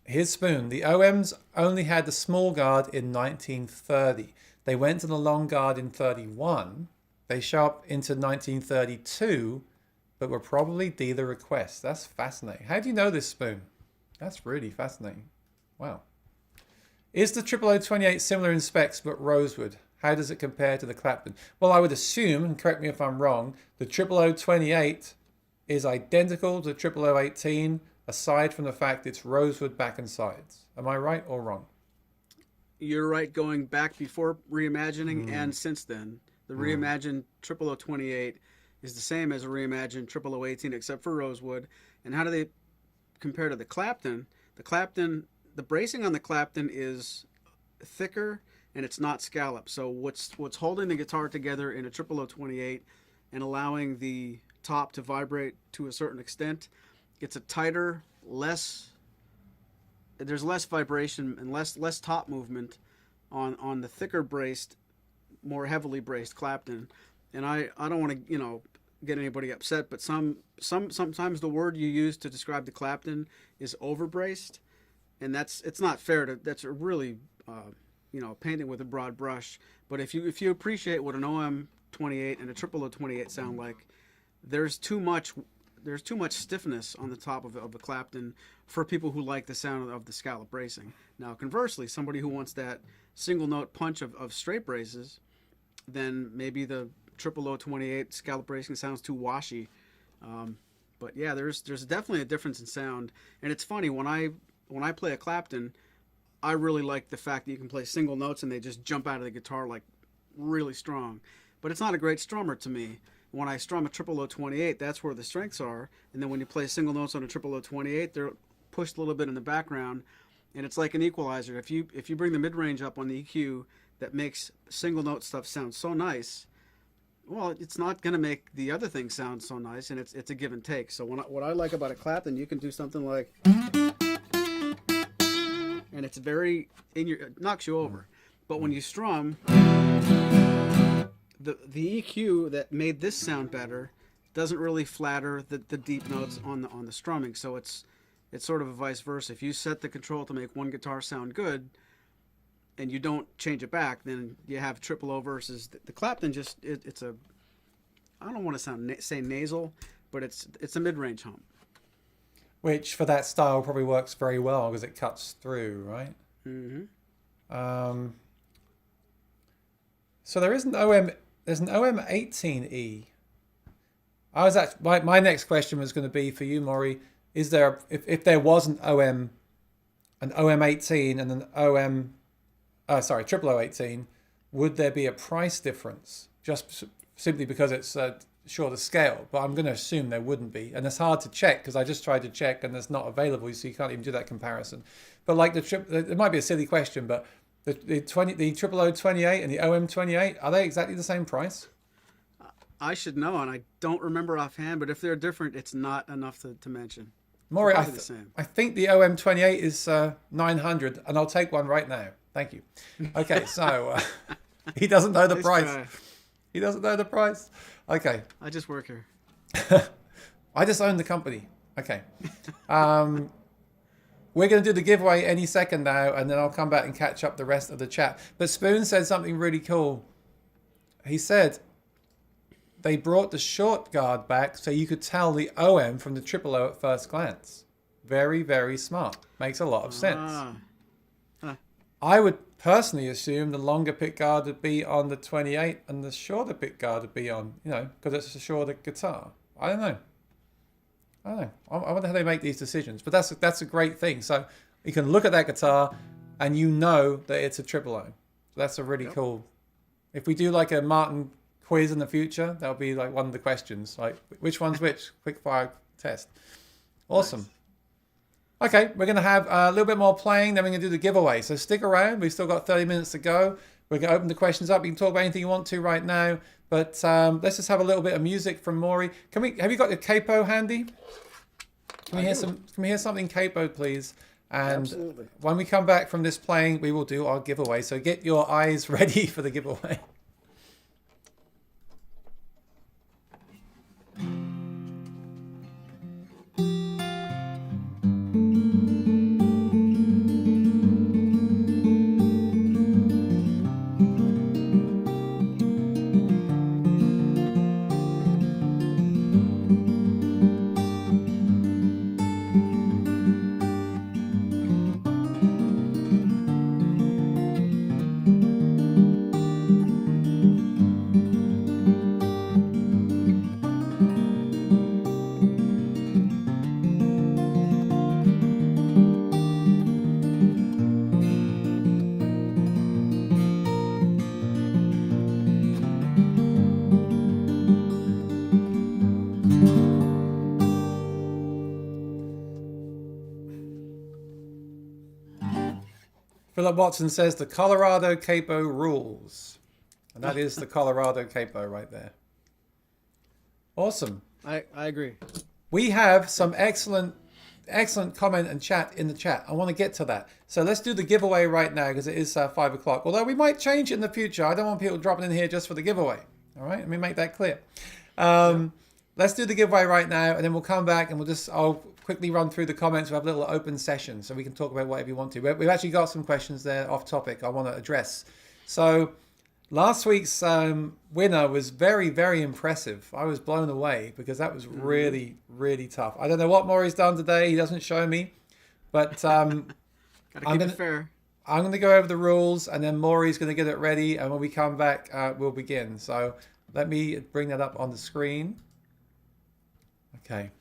Here's Spoon. The OMs only had the small guard in 1930. They went to the long guard in 31. They show up into 1932, but were probably dealer requests. That's fascinating. How do you know this, Spoon? That's really fascinating. Wow. Is the OO-28 similar in specs but rosewood? How does it compare to the Clapton? Well, I would assume, and correct me if I'm wrong, the OO-28 is identical to the OO-18, aside from the fact it's rosewood back and sides. Am I right or wrong? You're right, going back before reimagining and since then. The reimagined OO-28 is the same as a reimagined OO-18 except for rosewood. And how do they compare to the Clapton? The bracing on the Clapton is thicker and it's not scalloped. So what's holding the guitar together in a OO-28 and allowing the top to vibrate to a certain extent, it's a tighter, there's less vibration and less top movement on the thicker braced, more heavily braced Clapton. And I don't want to get anybody upset, but sometimes the word you use to describe the Clapton is overbraced, and it's not fair to, that's a really painting with a broad brush. But if you appreciate what an OM28 and a OO-28 sound like, there's too much stiffness on the top of a Clapton for people who like the sound of the scallop bracing. Now, conversely, somebody who wants that single note punch of straight braces, then maybe the OO-28 scallop bracing sounds too washy. But yeah, there's definitely a difference in sound. And it's funny, when I play a Clapton, I really like the fact that you can play single notes and they just jump out of the guitar like really strong. But it's not a great strummer to me. When I strum a OO-28, that's where the strengths are. And then when you play single notes on a OO-28, they're pushed a little bit in the background. And it's like an equalizer. If you bring the mid-range up on the EQ, that makes single note stuff sound so nice, well, it's not going to make the other things sound so nice, and it's a give and take. So what I like about a Clapton, you can do something like, and it's very it knocks you over. But when you strum, the EQ that made this sound better doesn't really flatter the deep notes on the strumming. So it's sort of a vice versa. If you set the control to make one guitar sound good, and you don't change it back, then you have OOO versus the Clapton. It's a, I don't want to say nasal, but it's a mid-range hump. Which for that style probably works very well because it cuts through, right? Mm-hmm. So there's an OM18E. My next question was going to be for you, Maury. Is there, if there was an OM18 and an OO-18, would there be a price difference just simply because it's shorter scale? But I'm going to assume there wouldn't be, and it's hard to check because I just tried to check and it's not available, so you can't even do that comparison. But like it might be a silly question, but the OO-28 and the OM28, are they exactly the same price? I should know, and I don't remember offhand. But if they're different, it's not enough to mention. Maury, I think the OM28 is 900, and I'll take one right now. Thank you. Okay, so he doesn't know the price. He doesn't know the price. Okay. I just work here. I just own the company. Okay. We're going to do the giveaway any second now, and then I'll come back and catch up the rest of the chat. But Spoon said something really cool. He said they brought the short guard back so you could tell the OM from the OOO at first glance. Very, very smart. Makes a lot of sense. I would personally assume the longer pickguard would be on the 28 and the shorter pickguard would be on, because it's a shorter guitar. I don't know. I wonder how they make these decisions. But that's a great thing. So you can look at that guitar and you know that it's a OOO. So that's a really cool. If we do like a Martin quiz in the future, that'll be like one of the questions. Like, which one's which? Quick fire test. Awesome. Nice. Okay, we're going to have a little bit more playing, then we're going to do the giveaway. So stick around. We've still got 30 minutes to go. We're going to open the questions up. You can talk about anything you want to right now. But let's just have a little bit of music from Maury. Have you got your capo handy? Can we hear something capo, please? And Absolutely. when we come back from this playing, we will do our giveaway. So get your eyes ready for the giveaway. Philip Watson says the Colorado Capo rules. And that is the Colorado Capo right there. Awesome. I agree. We have some excellent comment and chat in the chat. I want to get to that. So let's do the giveaway right now because it is 5 o'clock. Although we might change it in the future. I don't want people dropping in here just for the giveaway. All right, let me make that clear. Let's do the giveaway right now, and then we'll come back and I'll quickly run through the comments. We'll have a little open session so we can talk about whatever you want to. We've actually got some questions there off topic I want to address. So last week's winner was very, very impressive. I was blown away because that was really, really tough. I don't know what Maury's done today. He doesn't show me, but Gotta keep it fair. I'm going to go over the rules, and then Maury's going to get it ready. And when we come back, we'll begin. So let me bring that up on the screen. Okay.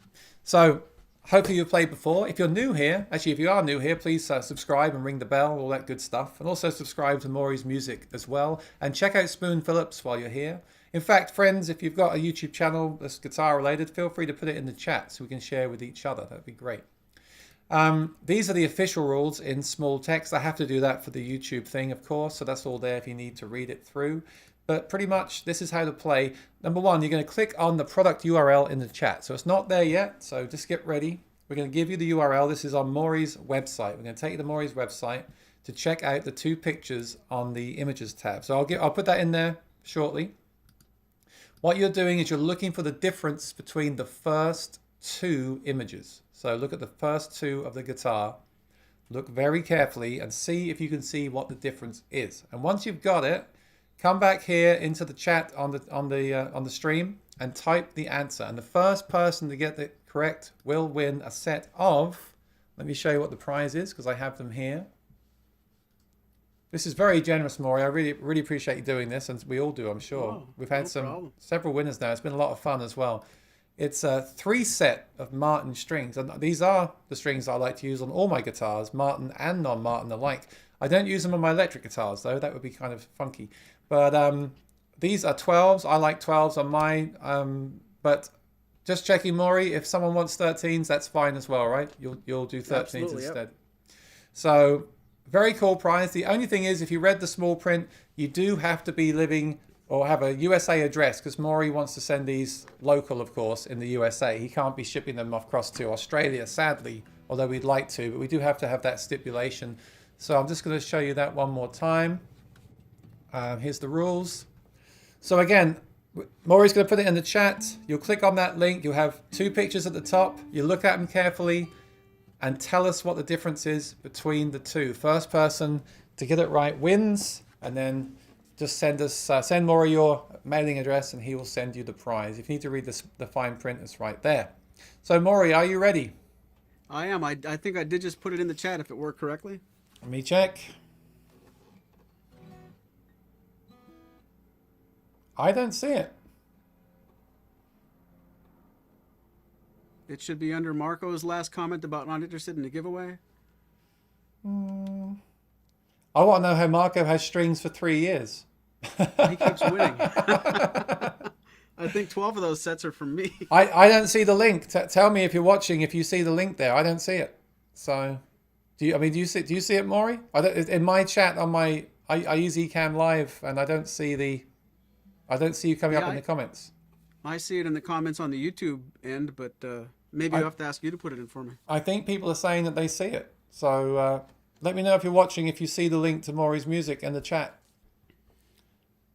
So hopefully you've played before. If you're new here, actually, if you are new here, please subscribe and ring the bell, all that good stuff. And also subscribe to Maury's music as well. And check out Spoon Phillips while you're here. In fact, friends, if you've got a YouTube channel that's guitar related, feel free to put it in the chat so we can share with each other. That'd be great. These are the official rules in small text. I have to do that for the YouTube thing, of course. So that's all there if you need to read it through. But pretty much this is how to play. Number one, you're going to click on the product URL in the chat. So it's not there yet. So just get ready. We're going to give you the URL. This is on Maury's website. We're going to take you to Maury's website to check out the 2 pictures on the images tab. So I'll put that in there shortly. What you're doing is you're looking for the difference between the first 2 images. So look at the first 2 of the guitar. Look very carefully and see if you can see what the difference is. And once you've got it, come back here into the chat on the stream and type the answer. And the first person to get it correct will win a set of, let me show you what the prize is because I have them here. This is very generous, Maury. I really appreciate you doing this, and we all do, I'm sure. Oh, We've had several winners now. It's been a lot of fun as well. It's a 3 set of Martin strings, and these are the strings I like to use on all my guitars, Martin and non-Martin alike. I don't use them on my electric guitars though. That would be kind of funky. But these are 12s. I like 12s on mine. But just checking, Maury, if someone wants 13s, that's fine as well, right? You'll do 13s Absolutely, instead. yep. So very cool prize. The only thing is, if you read the small print, you do have to be living or have a USA address because Maury wants to send these local, of course, in the USA. He can't be shipping them across to Australia, sadly, although we'd like to. But we do have to have that stipulation. So I'm just going to show you that one more time. Here's the rules. So again, Maury's going to put it in the chat. You'll click on that link. You'll have 2 pictures at the top. You look at them carefully and tell us what the difference is between the 2. First person to get it right wins, and then just send Maury your mailing address and he will send you the prize. If you need to read the fine print, it's right there. So Maury, are you ready? I am. I think I did just put it in the chat if it worked correctly. Let me check. I don't see it. It should be under Marco's last comment about not interested in the giveaway. I want to know how Marco has strings for 3 years. He keeps winning. I think 12 of those sets are from me. I don't see the link. Tell me if you're watching, if you see the link there. I don't see it. So, do you see it, Maury? In my chat on I use Ecamm Live and I don't see you coming up in the comments. I see it in the comments on the YouTube end, but maybe I'll have to ask you to put it in for me. I think people are saying that they see it. So let me know if you're watching, if you see the link to Maury's music in the chat.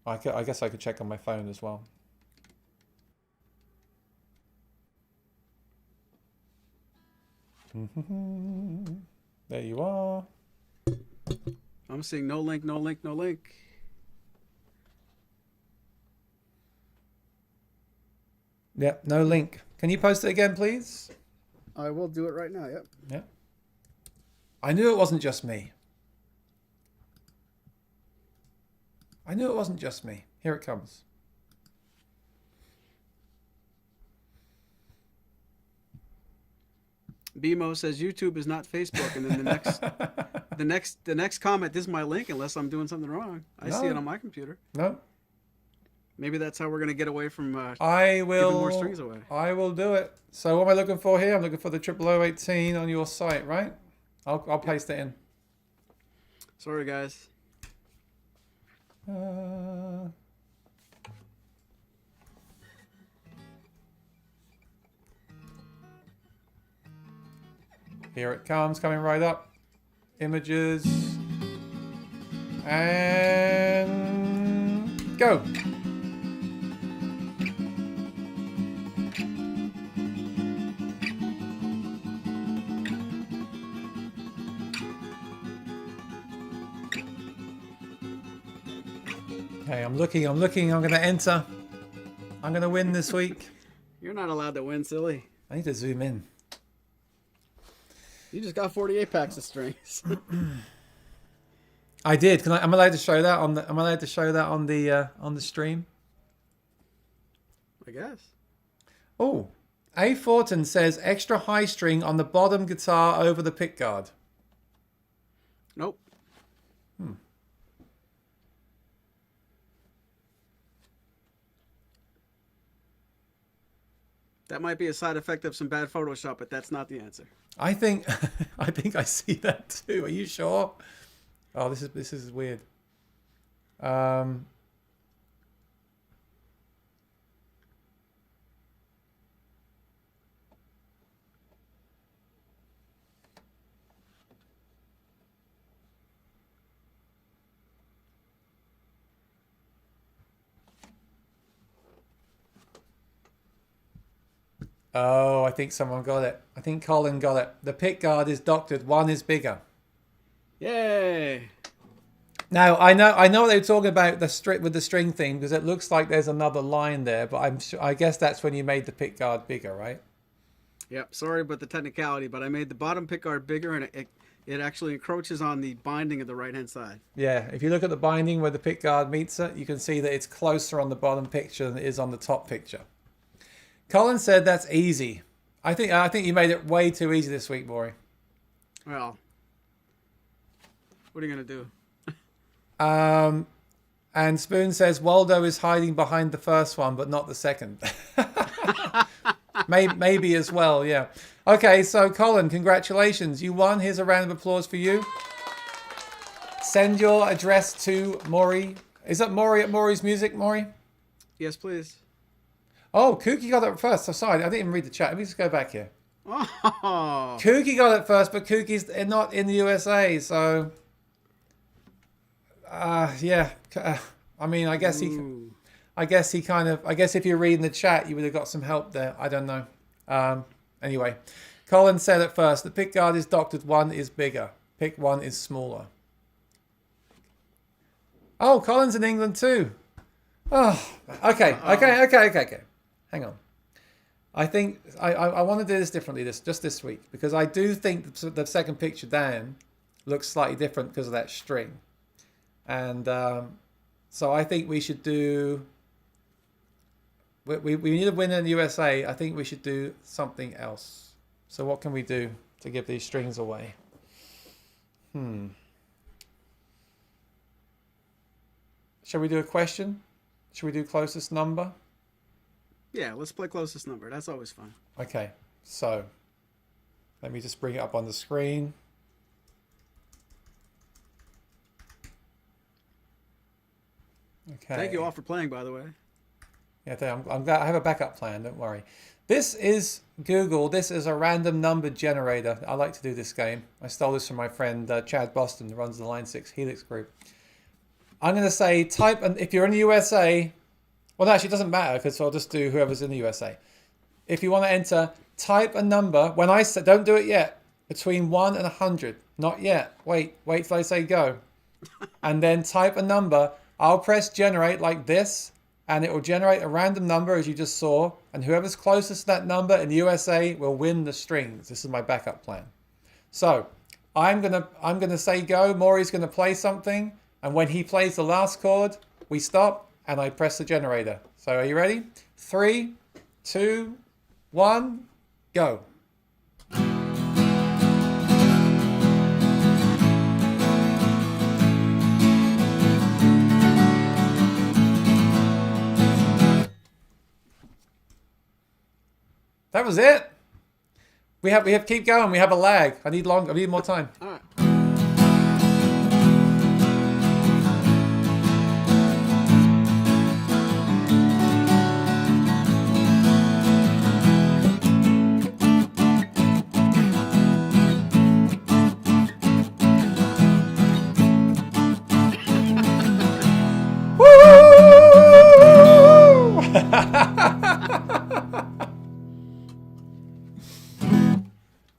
I guess I could check on my phone as well. There you are. I'm seeing no link, no link, no link. Yeah, no link. Can you post it again, please? I will do it right now, yep. Yeah. I knew it wasn't just me. I knew it wasn't just me. Here it comes. BMO says YouTube is not Facebook, and then the next comment, this is my link, unless I'm doing something wrong. I see it on my computer. No. Maybe that's how we're gonna get away from giving more strings away. I will do it. So what am I looking for here? I'm looking for the OOO-18 on your site, right? I'll paste it in. Sorry, guys. Here it comes, coming right up. Images. And go. Okay, I'm looking, I'm going to enter. I'm going to win this week. You're not allowed to win, silly. I need to zoom in. You just got 48 packs of strings. I did. I'm allowed to show that on the? Am I allowed to show that on the stream? I guess. Oh, A. Fortin says extra high string on the bottom guitar over the pickguard. Nope. That might be a side effect of some bad Photoshop, but that's not the answer. I think I see that too. Are you sure? Oh, this is weird. Oh, I think someone got it. I think Colin got it. The pickguard is doctored. One is bigger. Yay! Now I know what they were talking about with the string thing, because it looks like there's another line there, but I guess that's when you made the pickguard bigger, right? Yep. Sorry about the technicality, but I made the bottom pickguard bigger, and it actually encroaches on the binding of the right hand side. Yeah. If you look at the binding where the pickguard meets it, you can see that it's closer on the bottom picture than it is on the top picture. Colin said that's easy. I think you made it way too easy this week, Maury. Well, what are you gonna do? And Spoon says Waldo is hiding behind the first one, but not the second. maybe as well, yeah. Okay, so Colin, congratulations. You won. Here's a round of applause for you. Send your address to Maury. Is that Maury at Maury's Music, Maury? Yes, please. Oh, Kooky got it first. So sorry, I didn't even read the chat. Let me just go back here. Oh. Kooky got it first, but Kooky's not in the USA, so yeah. I mean, I guess if you're reading the chat, you would have got some help there. I don't know. Anyway, Colin said it first. The pickguard is doctored. One is bigger. Pick one is smaller. Oh, Colin's in England too. Oh, okay. Hang on. I think I want to do this differently just this week, because I do think the second picture down looks slightly different because of that string. And so I think we should do... We need a winner in the USA. I think we should do something else. So what can we do to give these strings away? Shall we do a question? Should we do closest number? Yeah, let's play closest number. That's always fun. Okay, so let me just bring it up on the screen. Okay. Thank you all for playing, by the way. Yeah, I'm glad I have a backup plan. Don't worry. This is Google. This is a random number generator. I like to do this game. I stole this from my friend Chad Boston, who runs the Line 6 Helix group. I'm going to say type, and if you're in the USA, well, actually, it doesn't matter because I'll just do whoever's in the USA. If you want to enter, type a number. When I say, don't do it yet, between 1 and 100. Not yet. Wait till I say go. And then type a number. I'll press generate like this, and it will generate a random number as you just saw. And whoever's closest to that number in the USA will win the strings. This is my backup plan. So I'm gonna say go. Maury's gonna play something, and when he plays the last chord, we stop and I press the generator. So are you ready? 3, 2, 1, go. That was it. We have keep going. We have a lag. I need more time. All right.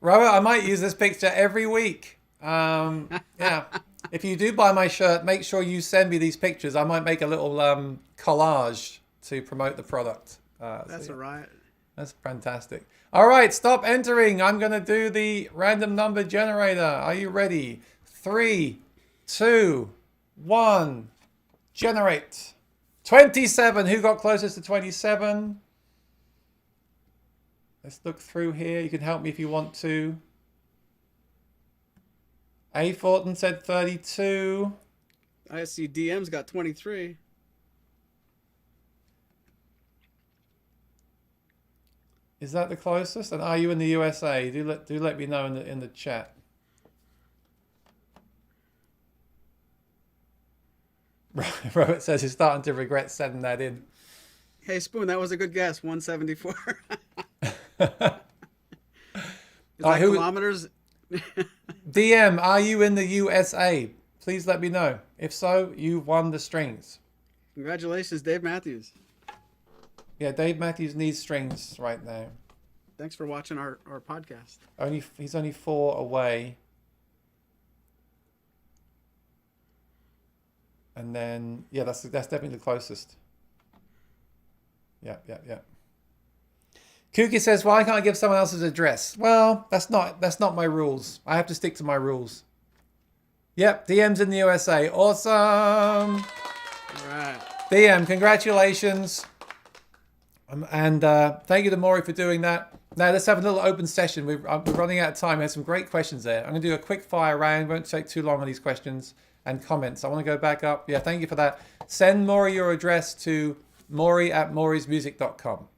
Robert, I might use this picture every week. Yeah. If you do buy my shirt, make sure you send me these pictures. I might make a little collage to promote the product. That's all right. That's fantastic. All right, stop entering. I'm going to do the random number generator. Are you ready? 3, 2, 1. Generate. 27. Who got closest to 27? Let's look through here. You can help me if you want to. A. Fortin said 32. I see DM's got 23. Is that the closest? And are you in the USA? Do let me know in the chat. Robert says he's starting to regret sending that in. Hey Spoon, that was a good guess. 174. Is that kilometers? DM, are you in the USA? Please let me know. If so, you've won the strings. Congratulations, Dave Matthews. Yeah, Dave Matthews needs strings right now. Thanks for watching our podcast. He's only 4 away. And then, yeah, that's definitely the closest. Yeah. Kooky says, why can't I give someone else's address? Well, that's not my rules. I have to stick to my rules. Yep, DM's in the USA. Awesome. All right. DM, congratulations. And thank you to Maury for doing that. Now let's have a little open session. We're running out of time. We had some great questions there. I'm going to do a quick fire round. Won't take too long on these questions and comments. I want to go back up. Yeah, thank you for that. Send Maury your address to maury@maurysmusic.com.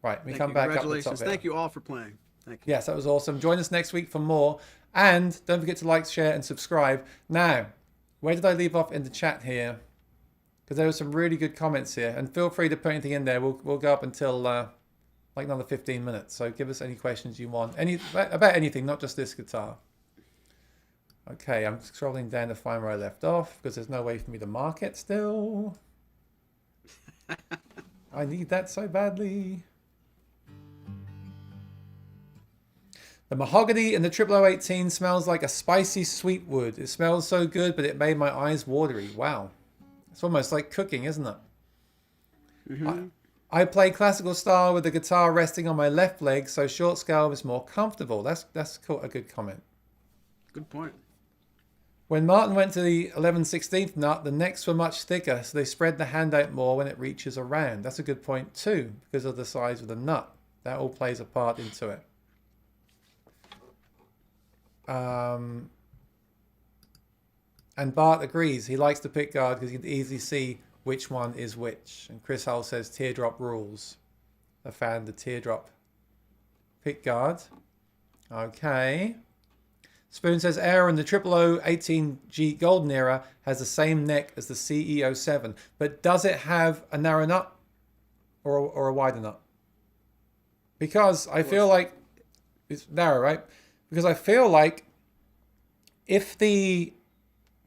Right, we come back up the top. Congratulations. Thank you all for playing. Thank you. Yes, that was awesome. Join us next week for more. And don't forget to like, share, and subscribe. Now, where did I leave off in the chat here? Because there were some really good comments here. And feel free to put anything in there. We'll go up until like another 15 minutes. So give us any questions you want. About anything, not just this guitar. Okay, I'm scrolling down to find where I left off because there's no way for me to mark it still. I need that so badly. The mahogany in the OOO-18 smells like a spicy sweet wood. It smells so good, but it made my eyes watery. Wow. It's almost like cooking, isn't it? Mm-hmm. I play classical style with the guitar resting on my left leg, so short scale is more comfortable. That's a good comment. Good point. When Martin went to the 11/16 nut, the necks were much thicker, so they spread the hand out more when it reaches around. That's a good point too, because of the size of the nut. That all plays a part into it. And Bart agrees. He likes the pickguard because you can easily see which one is which. And Chris Hull says teardrop rules. I found the teardrop pickguard. Okay. Spoon says Aaron, the OOO-18G Golden Era has the same neck as the CE07, but does it have a narrow nut? or a wider nut? Because I feel like it's narrow, right? Because I feel like if the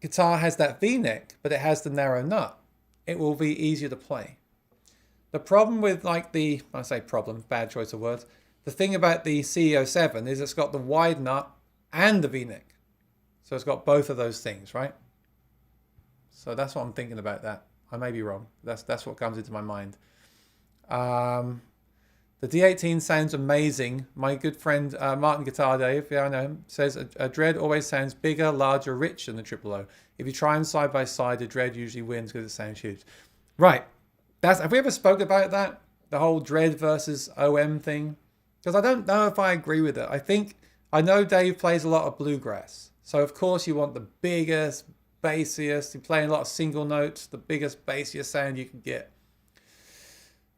guitar has that V-neck, but it has the narrow nut, it will be easier to play. The problem with like I say problem, bad choice of words. The thing about the CEO7 is it's got the wide nut and the V-neck. So it's got both of those things, right? So that's what I'm thinking about that. I may be wrong. That's what comes into my mind. The D18 sounds amazing. My good friend Martin Guitar Dave, yeah, I know him, says a Dread always sounds bigger, larger, rich than the OOO. If you try them side by side, the Dread usually wins because it sounds huge. Right. Have we ever spoke about that? The whole Dread versus OM thing? Because I don't know if I agree with it. I know Dave plays a lot of bluegrass. So of course you want the biggest, bassiest. You're playing a lot of single notes, the biggest, bassiest sound you can get.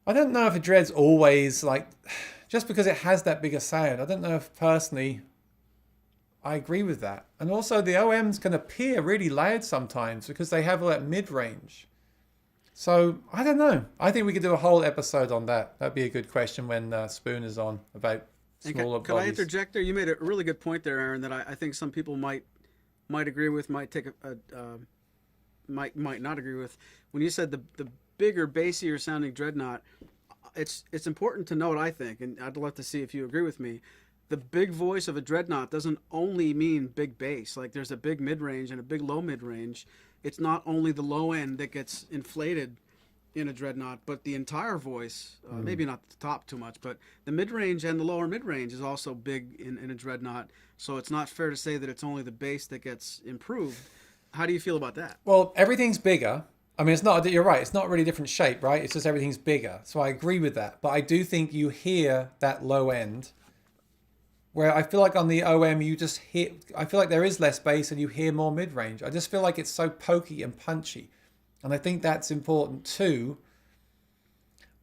I don't know if a Dread's always like, just because it has that bigger sound, I don't know if personally I agree with that. And also the OMs can appear really loud sometimes because they have all that mid-range. So I don't know. I think we could do a whole episode on that. That'd be a good question when Spoon is on about smaller bodies. Can I interject there? You made a really good point there, Aaron, that I think some people might agree with, might not agree with. When you said the bigger, bassier sounding dreadnought, it's important to note, I think, and I'd love to see if you agree with me, the big voice of a dreadnought doesn't only mean big bass. Like there's a big mid-range and a big low mid-range. It's not only the low end that gets inflated in a dreadnought, but the entire voice, maybe not the top too much, but the mid-range and the lower mid-range is also big in a dreadnought. So it's not fair to say that it's only the bass that gets improved. How do you feel about that? Well, everything's bigger. I mean, you're right. It's not really a different shape, right? It's just everything's bigger. So I agree with that. But I do think you hear that low end where I feel like on the OM, I feel like there is less bass and you hear more mid-range. I just feel like it's so pokey and punchy. And I think that's important too.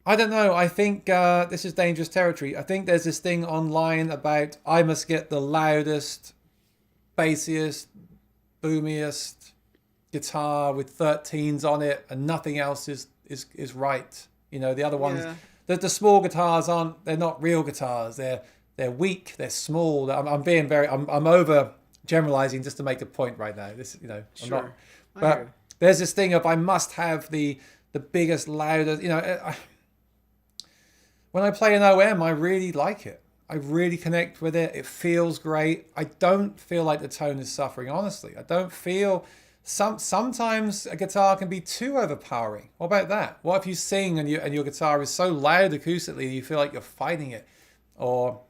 I don't know. I think this is dangerous territory. I think there's this thing online about I must get the loudest, bassiest, boomiest guitar with 13s on it and nothing else is right. You know, the other ones, the small guitars they're not real guitars. They're weak, they're small. I'm over generalizing just to make a point right now. Sure. But there's this thing of I must have the biggest, loudest, when I play an OM, I really like it. I really connect with it. It feels great. I don't feel like the tone is suffering, honestly. I don't feel... Sometimes a guitar can be too overpowering. What about that? What if you sing and your guitar is so loud acoustically you feel like you're fighting it? Or...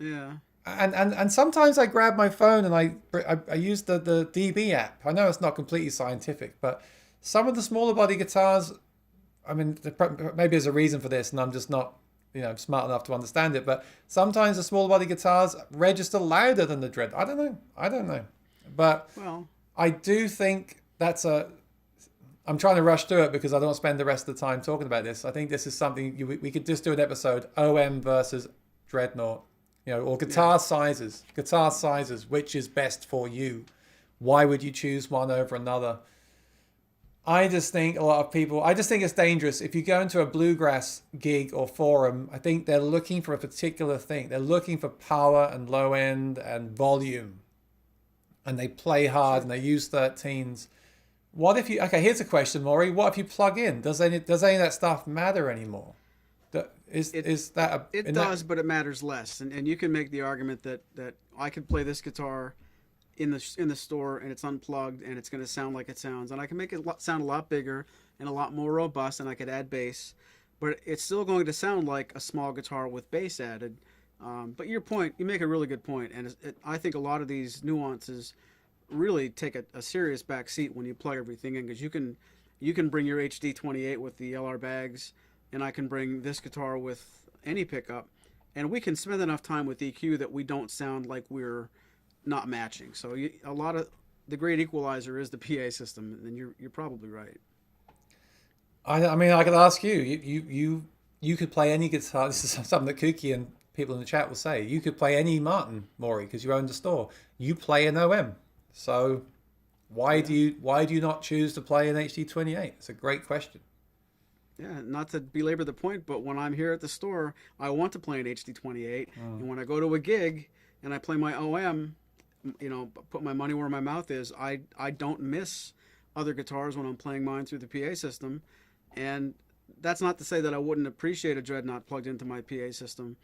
Yeah. And sometimes I grab my phone and I use the DB app. I know it's not completely scientific, but some of the smaller body guitars, I mean, maybe there's a reason for this and I'm just not, smart enough to understand it, but sometimes the smaller body guitars register louder than the Dread. I don't know. But I do think I'm trying to rush through it because I don't want to spend the rest of the time talking about this. I think this is something we could just do an episode, OM versus Dreadnought. Or guitar sizes, which is best for you? Why would you choose one over another? I just think it's dangerous. If you go into a bluegrass gig or forum, I think they're looking for a particular thing. They're looking for power and low end and volume. And they play hard and they use 13s. Here's a question, Maury. What if you plug in? Does any of that stuff matter anymore? It does, but it matters less. And you can make the argument that I could play this guitar in the store and it's unplugged and it's going to sound like it sounds, and I can make it sound a lot bigger and a lot more robust, and I could add bass, but it's still going to sound like a small guitar with bass added. But you make a really good point, and I think a lot of these nuances really take a serious back seat when you plug everything in, because you can bring your HD28 with the LR bags, and I can bring this guitar with any pickup, and we can spend enough time with EQ that we don't sound like we're not matching. So a lot of the great equalizer is the PA system, and you're probably right. I mean, I could ask you could play any guitar. This is something that Kooky and people in the chat will say. You could play any Martin, Maury, because you own the store. You play an OM. So why do you not choose to play an HD28? It's a great question. Yeah, not to belabor the point, but when I'm here at the store, I want to play an HD28, and when I go to a gig and I play my OM, put my money where my mouth is. I don't miss other guitars when I'm playing mine through the PA system, and that's not to say that I wouldn't appreciate a Dreadnought plugged into my PA system,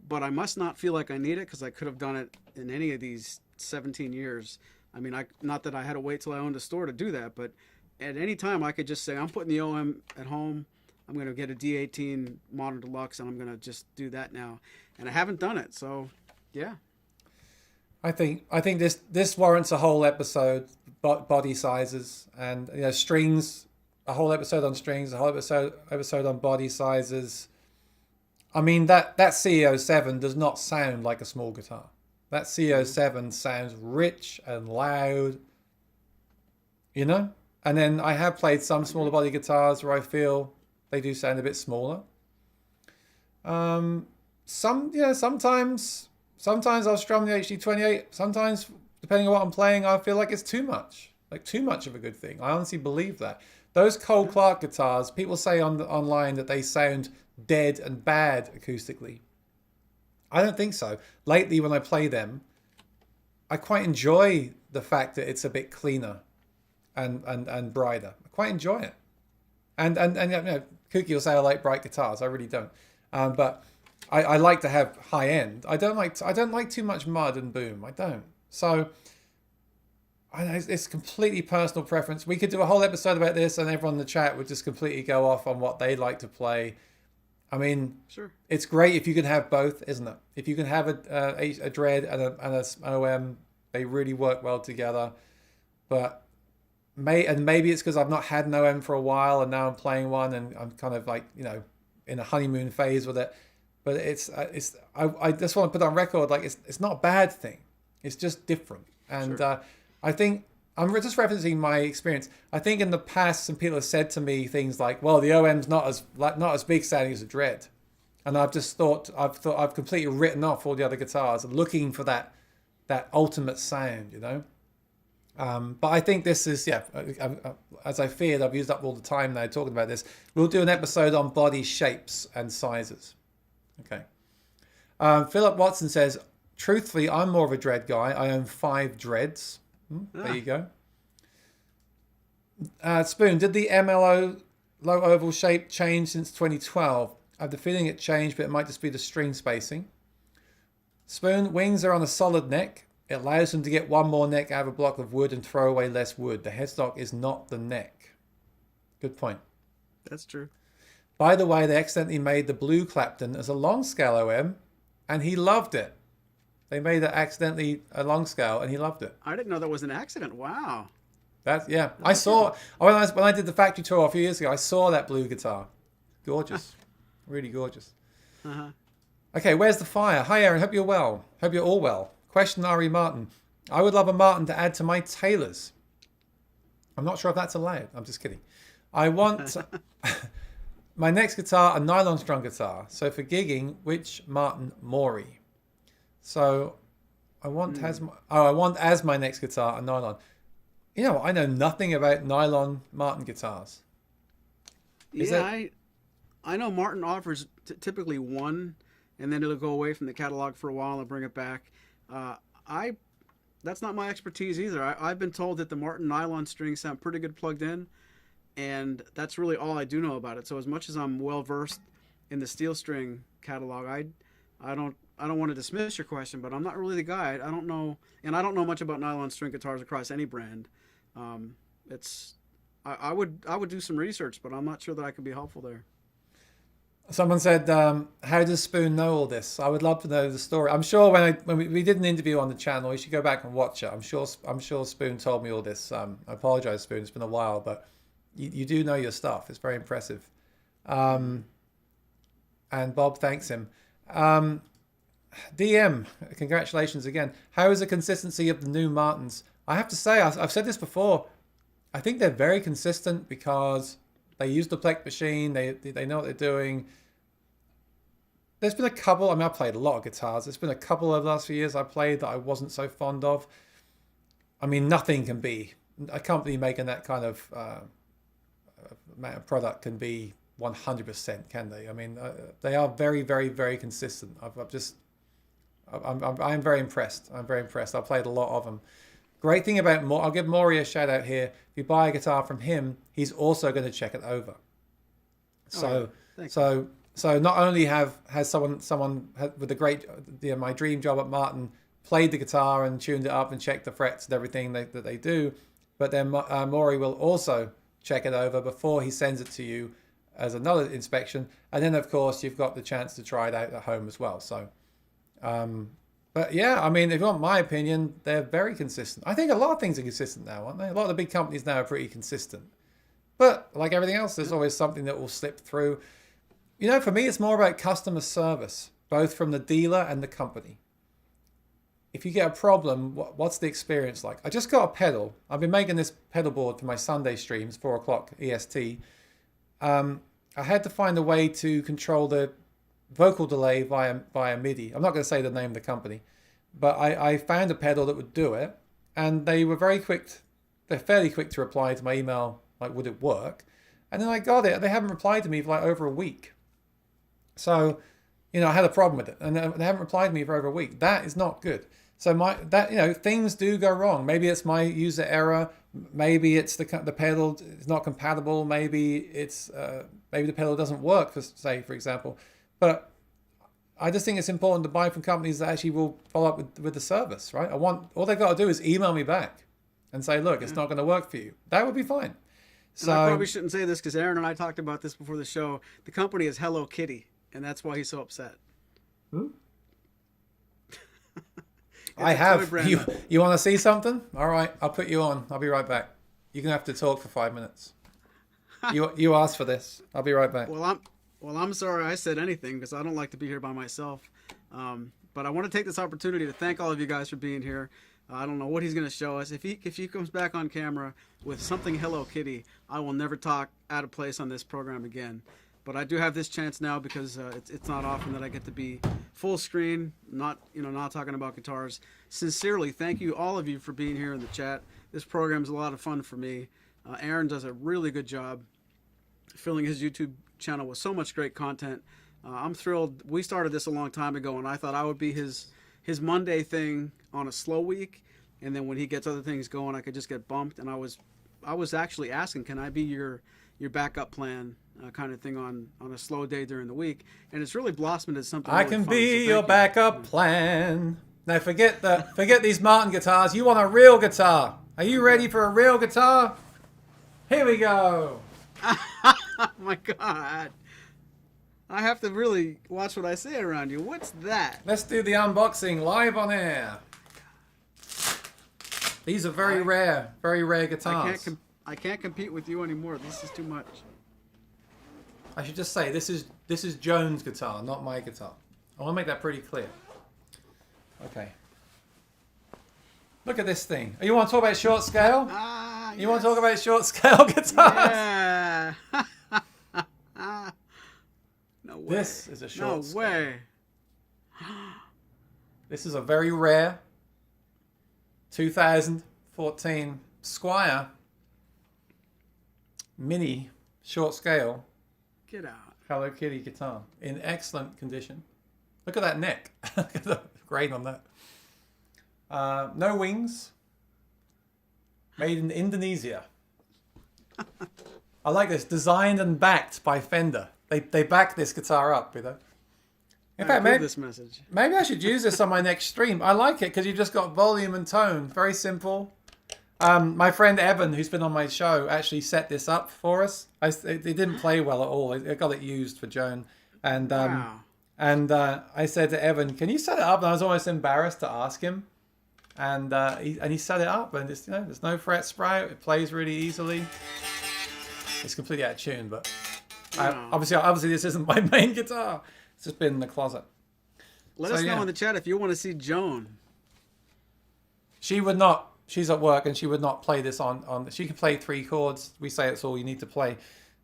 but I must not feel like I need it because I could have done it in any of these 17 years. I mean, not that I had to wait till I owned a store to do that, but at any time I could just say I'm putting the OM at home. I'm going to get a D18 Modern Deluxe, and I'm going to just do that now. And I haven't done it, so yeah. I think this warrants a whole episode, body sizes and strings, a whole episode on strings, a whole episode on body sizes. I mean that CEO7 does not sound like a small guitar. That CEO7 sounds rich and loud, And then I have played some smaller body guitars where I feel they do sound a bit smaller. Sometimes I'll strum the HD28. Sometimes, depending on what I'm playing, I feel like it's too much of a good thing. I honestly believe that. Those Cole Clark guitars, people say online that they sound dead and bad acoustically. I don't think so. Lately, when I play them, I quite enjoy the fact that it's a bit cleaner and brighter. I quite enjoy it. And Kooky will say I like bright guitars. I really don't. But I like to have high end. I don't like too much mud and boom. I don't. So it's completely personal preference. We could do a whole episode about this, and everyone in the chat would just completely go off on what they like to play. I mean, sure. It's great if you can have both, isn't it? If you can have a Dread and an OM, they really work well together. But maybe it's because I've not had an OM for a while, and now I'm playing one, and I'm kind of like in a honeymoon phase with it. But I just want to put on record, like it's not a bad thing. It's just different. And sure. I think I'm just referencing my experience. I think in the past, some people have said to me things like, "Well, the OM's not as big sounding as a Dread," and I've I've completely written off all the other guitars, looking for that ultimate sound, But I think this is as I feared, I've used up all the time now talking about this. We'll do an episode on body shapes and sizes. Okay. Philip Watson says, truthfully, I'm more of a Dread guy. I own 5 Dreads. There you go. Spoon, did the MLO low oval shape change since 2012? I have the feeling it changed, but it might just be the string spacing. Spoon, wings are on a solid neck. It allows them to get one more neck out of a block of wood and throw away less wood. The headstock is not the neck. Good point. That's true. By the way, they accidentally made the Blue Clapton as a long scale OM, and he loved it. They made it accidentally a long scale, and he loved it. I didn't know that was an accident. Wow. I saw when I did the factory tour a few years ago. I saw that blue guitar. Gorgeous, really gorgeous. Uh-huh. Okay, where's the fire? Hi, Aaron. Hope you're well. Hope you're all well. Question Ari Martin. I would love a Martin to add to my Taylors. I'm not sure if that's allowed. I'm just kidding. I want my next guitar, a nylon strung guitar. So for gigging, which Martin Mori? So I want as my next guitar a nylon. I know nothing about nylon Martin guitars. I know Martin offers typically one, and then it'll go away from the catalog for a while and bring it back. That's not my expertise either. I've been told that the Martin nylon strings sound pretty good plugged in, and that's really all I do know about it. So as much as I'm well versed in the steel string catalog, I don't want to dismiss your question, but I'm not really the guy. I don't know much about nylon string guitars across any brand. I would do some research, but I'm not sure that I could be helpful there. Someone said, how does Spoon know all this? I would love to know the story. I'm sure when we did an interview on the channel, you should go back and watch it. I'm sure Spoon told me all this. I apologize, Spoon. It's been a while, but you do know your stuff. It's very impressive. And Bob thanks him. DM, congratulations again. How is the consistency of the new Martins? I have to say, I've said this before. I think they're very consistent because they use the Plek machine. They know what they're doing. There's been a couple. I played a lot of guitars. There's been a couple of the last few years I played that I wasn't so fond of. Nothing can be. A company making that kind of product can be 100%, can they? I mean, they are very, very, very consistent. I'm very impressed. I'm very impressed. I've played a lot of them. Great thing about I'll give Maury a shout out here. If you buy a guitar from him, he's also going to check it over. So, so not only has someone with a great, my dream job at Martin, played the guitar and tuned it up and checked the frets and everything that they do, but then Maury will also check it over before he sends it to you as another inspection. And then, of course, you've got the chance to try it out at home as well. So, but yeah, I mean, if you want my opinion, they're very consistent. I think a lot of things are consistent now, aren't they? A lot of the big companies now are pretty consistent. But like everything else, there's always something that will slip through. You know, for me, it's more about customer service, both from the dealer and the company. If you get a problem, what's the experience like? I just got a pedal. I've been making this pedal board for my Sunday streams, 4 o'clock EST. I had to find a way to control the vocal delay via MIDI. I'm not going to say the name of the company, but I found a pedal that would do it, and they were very quick. They're fairly quick to reply to my email, like, would it work? And then I got it. They haven't replied to me for like over a week. So, you know, I had a problem with it, and they haven't replied to me for over a week. That is not good. So things do go wrong. Maybe it's my user error. Maybe it's the pedal is not compatible. Maybe it's maybe the pedal doesn't work, for example. But I just think it's important to buy from companies that actually will follow up with the service, right? All they've got to do is email me back and say, look, it's not going to work for you. That would be fine. So and I probably shouldn't say this because Aaron and I talked about this before the show. The company is Hello Kitty, and that's why he's so upset. I have. You want to see something? All right, I'll put you on. I'll be right back. You're going to have to talk for 5 minutes. You asked for this. I'll be right back. Well, I'm sorry I said anything because I don't like to be here by myself. But I want to take this opportunity to thank all of you guys for being here. I don't know what he's going to show us. If he comes back on camera with something Hello Kitty, I will never talk out of place on this program again. But I do have this chance now because it's not often that I get to be full screen, not talking about guitars. Sincerely, thank you all of you for being here in the chat. This program is a lot of fun for me. Aaron does a really good job filling his YouTube channel with so much great content. I'm thrilled. We started this a long time ago, and I thought I would be his Monday thing on a slow week, and then when he gets other things going, I could just get bumped. And I was actually asking, can I be your backup plan kind of thing on a slow day during the week? And it's really blossomed as something I really can fun, be so your thank you. backup plan. Now forget these Martin guitars. You want a real guitar. Are you ready for a real guitar? Here we go. Oh my God. I have to really watch what I say around you. What's that? Let's do the unboxing live on air. These are very rare guitars. I can't compete with you anymore. This is too much. I should just say this is Joan's guitar, not my guitar. I want to make that pretty clear. Okay. Look at this thing. You want to talk about short scale? You want to talk about short scale guitars? Yeah. No way. This is a short scale. No way. This is a very rare 2014 Squier mini short scale Get out. Hello Kitty guitar in excellent condition. Look at that neck. Look at the grain on that. No wings. Made in Indonesia. I like this. Designed and backed by Fender. They back this guitar up, you know. In fact, maybe I should use this on my next stream. I like it because you've just got volume and tone. Very simple. My friend Evan, who's been on my show, actually set this up for us. It didn't play well at all. I got it used for Joan. And Wow. I said to Evan, can you set it up? And I was almost embarrassed to ask him. And he set it up. And it's, there's no fret sprout. It plays really easily. It's completely out of tune, but obviously this isn't my main guitar. It's just been in the closet. Let us know in the chat if you want to see Joan. She would not. She's at work and she would not play this on. She can play 3 chords. We say it's all you need to play.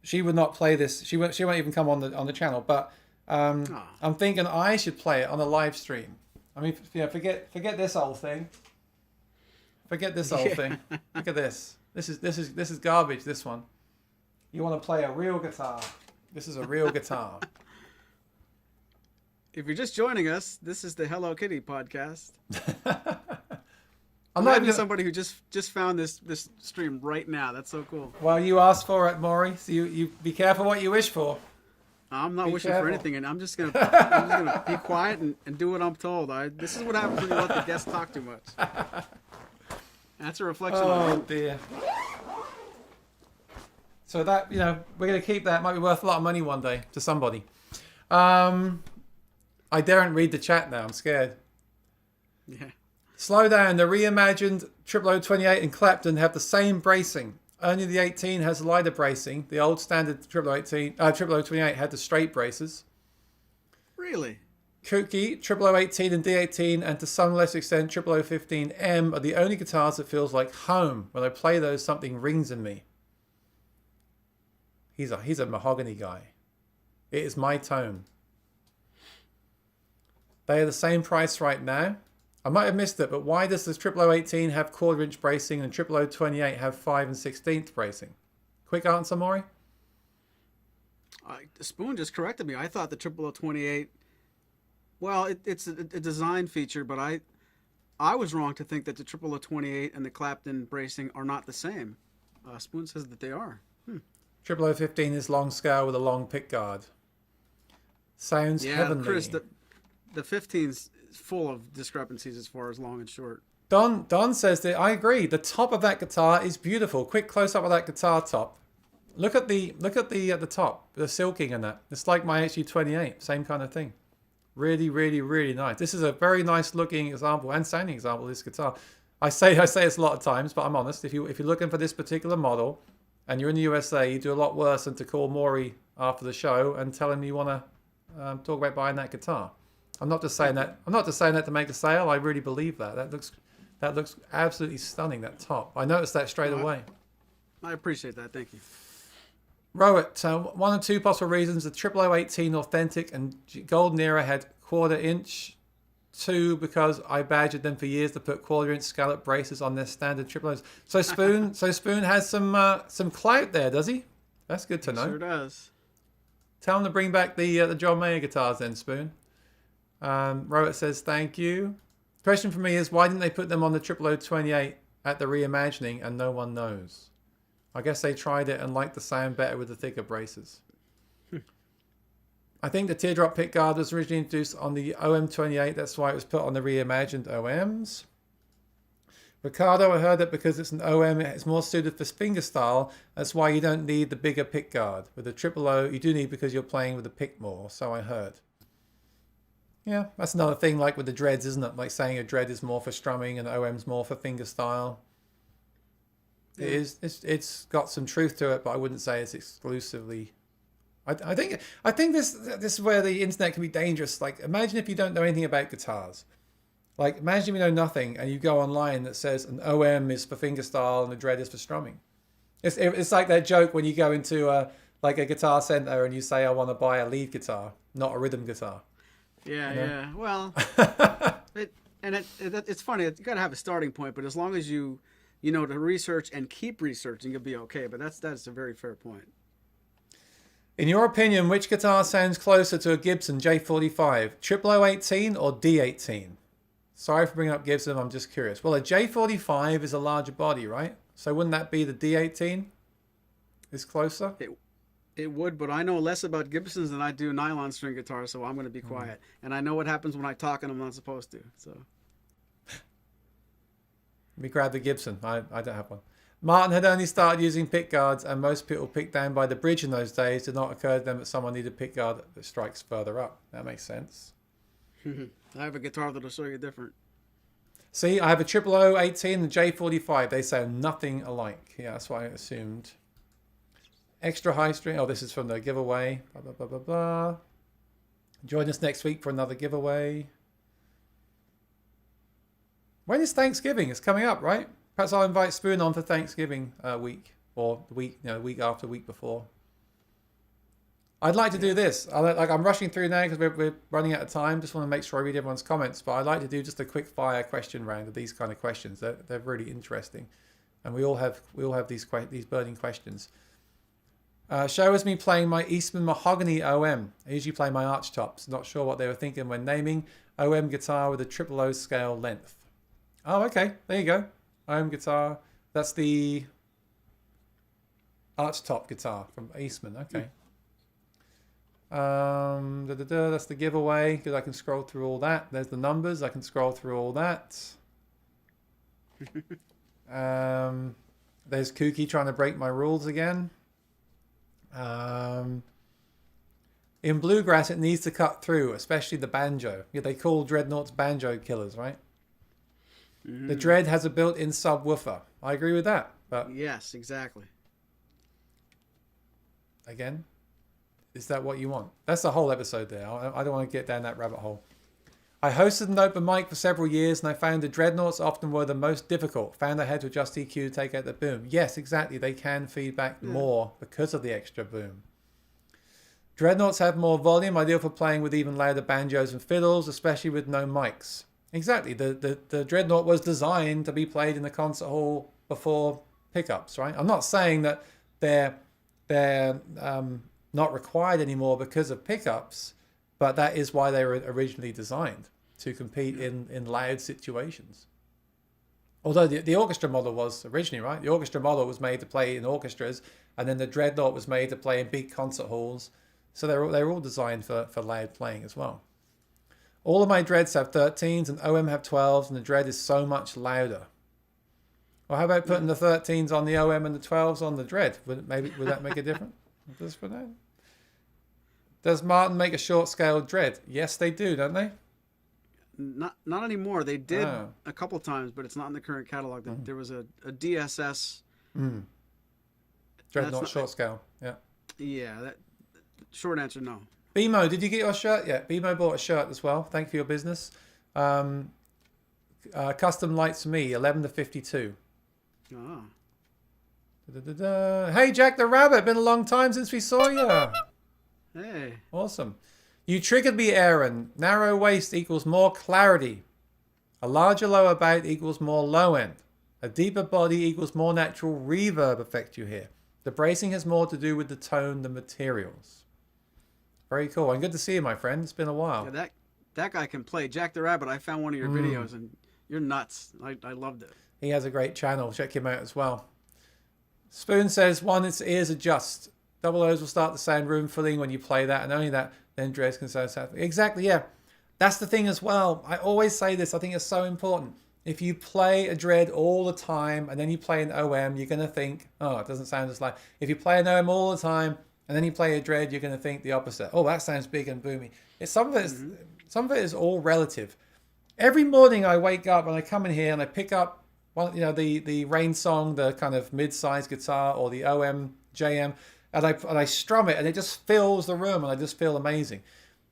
She would not play this. She won't even come on the channel. But I'm thinking I should play it on a live stream. I mean, forget this old thing. Forget this old thing. Look at this. This is garbage. This one. You want to play a real guitar. This is a real guitar. If you're just joining us, this is the Hello Kitty podcast. I'm not Imagine even somebody who just found this stream right now. That's so cool. Well, you asked for it, Maury. So you be careful what you wish for. I'm not Be wishing careful. for anything, and I'm just gonna be quiet and do what I'm told. This is what happens when you let the guests talk too much. That's a reflection Oh of dear. So that, we're going to keep that. Might be worth a lot of money one day to somebody. I daren't read the chat now. I'm scared. Yeah. Slow down. The reimagined OOO-28 and Clapton have the same bracing. Only the 18 has lighter bracing. The old standard OOO-28 had the straight braces. Really? Kooky, OOO-18 and D18, and to some less extent OOO-15M are the only guitars that feels like home. When I play those, something rings in me. He's a mahogany guy. It is my tone. They are the same price right now. I might have missed it, but why does the OOO-18 have 1/4 inch bracing and OOO-28 have 5 1/16 bracing? Quick answer, Maury? Spoon just corrected me. I thought the OOO-28, well, it's a design feature, but I was wrong to think that the OOO-28 and the Clapton bracing are not the same. Spoon says that they are. OOO-15 is long scale with a long pickguard. Sounds heavenly. Chris, the 15's full of discrepancies as far as long and short. Don says that I agree. The top of that guitar is beautiful. Quick close up of that guitar top. Look at the top, the silking in that. It's like my HU-28, same kind of thing. Really, really, really nice. This is a very nice looking example and sounding example of this guitar. I say this a lot of times, but I'm honest. If you're looking for this particular model and you're in the USA, you do a lot worse than to call Maury after the show and tell him you want to talk about buying that guitar. I'm not just saying that to make a sale. I really believe that. That looks absolutely stunning, that top. I noticed that straight away. I appreciate that. Thank you. Rowett, one or two possible reasons. The OOO-18 Authentic and Golden Era had 1/4 inch. 2, because I badgered them for years to put 1/4 inch scallop braces on their standard OOOs. So Spoon has some clout there, does he? That's good to know. Sure does. Tell him to bring back the John Mayer guitars then, Spoon. Rowett says thank you. Question for me is, why didn't they put them on the OOO-28 at the reimagining and no one knows? I guess they tried it and liked the sound better with the thicker braces. I think the teardrop pickguard was originally introduced on the OM28. That's why it was put on the reimagined OMs. Ricardo, I heard that because it's an OM, it's more suited for fingerstyle. That's why you don't need the bigger pickguard. With the OOO, you do need because you're playing with the pick more. So I heard. Yeah, that's another thing like with the dreads, isn't it? Like saying a dread is more for strumming and OM's more for fingerstyle. Yeah. It's got some truth to it, but I wouldn't say it's exclusively. I think this is where the internet can be dangerous. Like, imagine if you don't know anything about guitars. Like, imagine if you know nothing and you go online that says an OM is for fingerstyle and a dread is for strumming. It's like that joke when you go into a guitar center and you say, I want to buy a lead guitar, not a rhythm guitar. Yeah, you know? yeah. Well, it's funny. You got to have a starting point, but as long as you know to research and keep researching, you'll be okay. But that's a very fair point. In your opinion, which guitar sounds closer to a Gibson J45? OOO-18 or D18? Sorry for bringing up Gibson, I'm just curious. Well, a J45 is a larger body, right? So wouldn't that be the D18 is closer? It would, but I know less about Gibsons than I do nylon string guitars, so I'm going to be quiet. And I know what happens when I talk and I'm not supposed to. So Let me grab the Gibson. I don't have one. Martin had only started using pickguards, and most people picked down by the bridge in those days. It did not occur to them that someone needed a pickguard that strikes further up. That makes sense. I have a guitar that'll show you different. See, I have a OOO-18 and a J45. They sound nothing alike. Yeah, that's what I assumed. Extra high string. Oh, this is from the giveaway. Blah, blah, blah, blah, blah. Join us next week for another giveaway. When is Thanksgiving? It's coming up, right? Perhaps I'll invite Spoon on for Thanksgiving week, or the week, week after, week before. I'd like to do this. I'm rushing through now because we're running out of time. Just want to make sure I read everyone's comments. But I'd like to do just a quick fire question round of these kind of questions. They're really interesting, and we all have these burning questions. Show us me playing my Eastman Mahogany OM. I usually play my arch tops. Not sure what they were thinking when naming OM guitar with a triple O scale length. Oh, okay. There you go. OM guitar. That's the arch top guitar from Eastman. Okay. That's the giveaway because I can scroll through all that. There's the numbers. I can scroll through all that. There's Kooky trying to break my rules again. In bluegrass, it needs to cut through, especially the banjo. Yeah, they call dreadnoughts banjo killers, right? Mm-hmm. The dread has a built-in subwoofer. I agree with that. But yes, exactly. Again, is that what you want? That's the whole episode there. I don't want to get down that rabbit hole. I hosted an open mic for several years, and I found the dreadnoughts often were the most difficult. Found I had to adjust EQ to take out the boom. Yes, exactly. They can feedback more because of the extra boom. Dreadnoughts have more volume, ideal for playing with even louder banjos and fiddles, especially with no mics. Exactly. The dreadnought was designed to be played in the concert hall before pickups, right? I'm not saying that they're not required anymore because of pickups, but that is why they were originally designed, to compete in loud situations. Although the orchestra model was originally, right? The orchestra model was made to play in orchestras, and then the dreadnought was made to play in big concert halls. So they're all designed for loud playing as well. All of my dreads have 13s and OM have 12s, and the dread is so much louder. Well, how about putting the 13s on the OM and the 12s on the dread? Would that make a difference? Just for that. Does Martin make a short scale dread? Yes, they do, don't they? Not anymore. They did a couple times, but it's not in the current catalog. There was a DSS. Dreadnought short scale. Yeah. Yeah. That short answer, no. BMO, did you get your shirt yet? BMO bought a shirt as well. Thank you for your business. Custom lights for me, 11 to 52. Ah. Hey, Jack the Rabbit. Been a long time since we saw you. Hey. Awesome. You triggered me, Aaron. Narrow waist equals more clarity. A larger lower bout equals more low end. A deeper body equals more natural reverb effect you hear. The bracing has more to do with the tone than materials. Very cool. And good to see you, my friend. It's been a while. Yeah, that guy can play. Jack the Rabbit, I found one of your videos, and you're nuts. I loved it. He has a great channel. Check him out as well. Spoon says, one, its ears adjust. Double O's will start to sound room filling when you play that, and only that, then Dre's can sound sadly. Exactly, yeah. That's the thing as well. I always say this. I think it's so important. If you play a dread all the time and then you play an OM, you're going to think, oh, it doesn't sound as loud. If you play an OM all the time and then you play a dread, you're going to think the opposite. Oh, that sounds big and boomy. Some of it is all relative. Every morning I wake up and I come in here and I pick up the Rain Song, the kind of mid-sized guitar, or the OM JM, and I strum it, and it just fills the room, and I just feel amazing.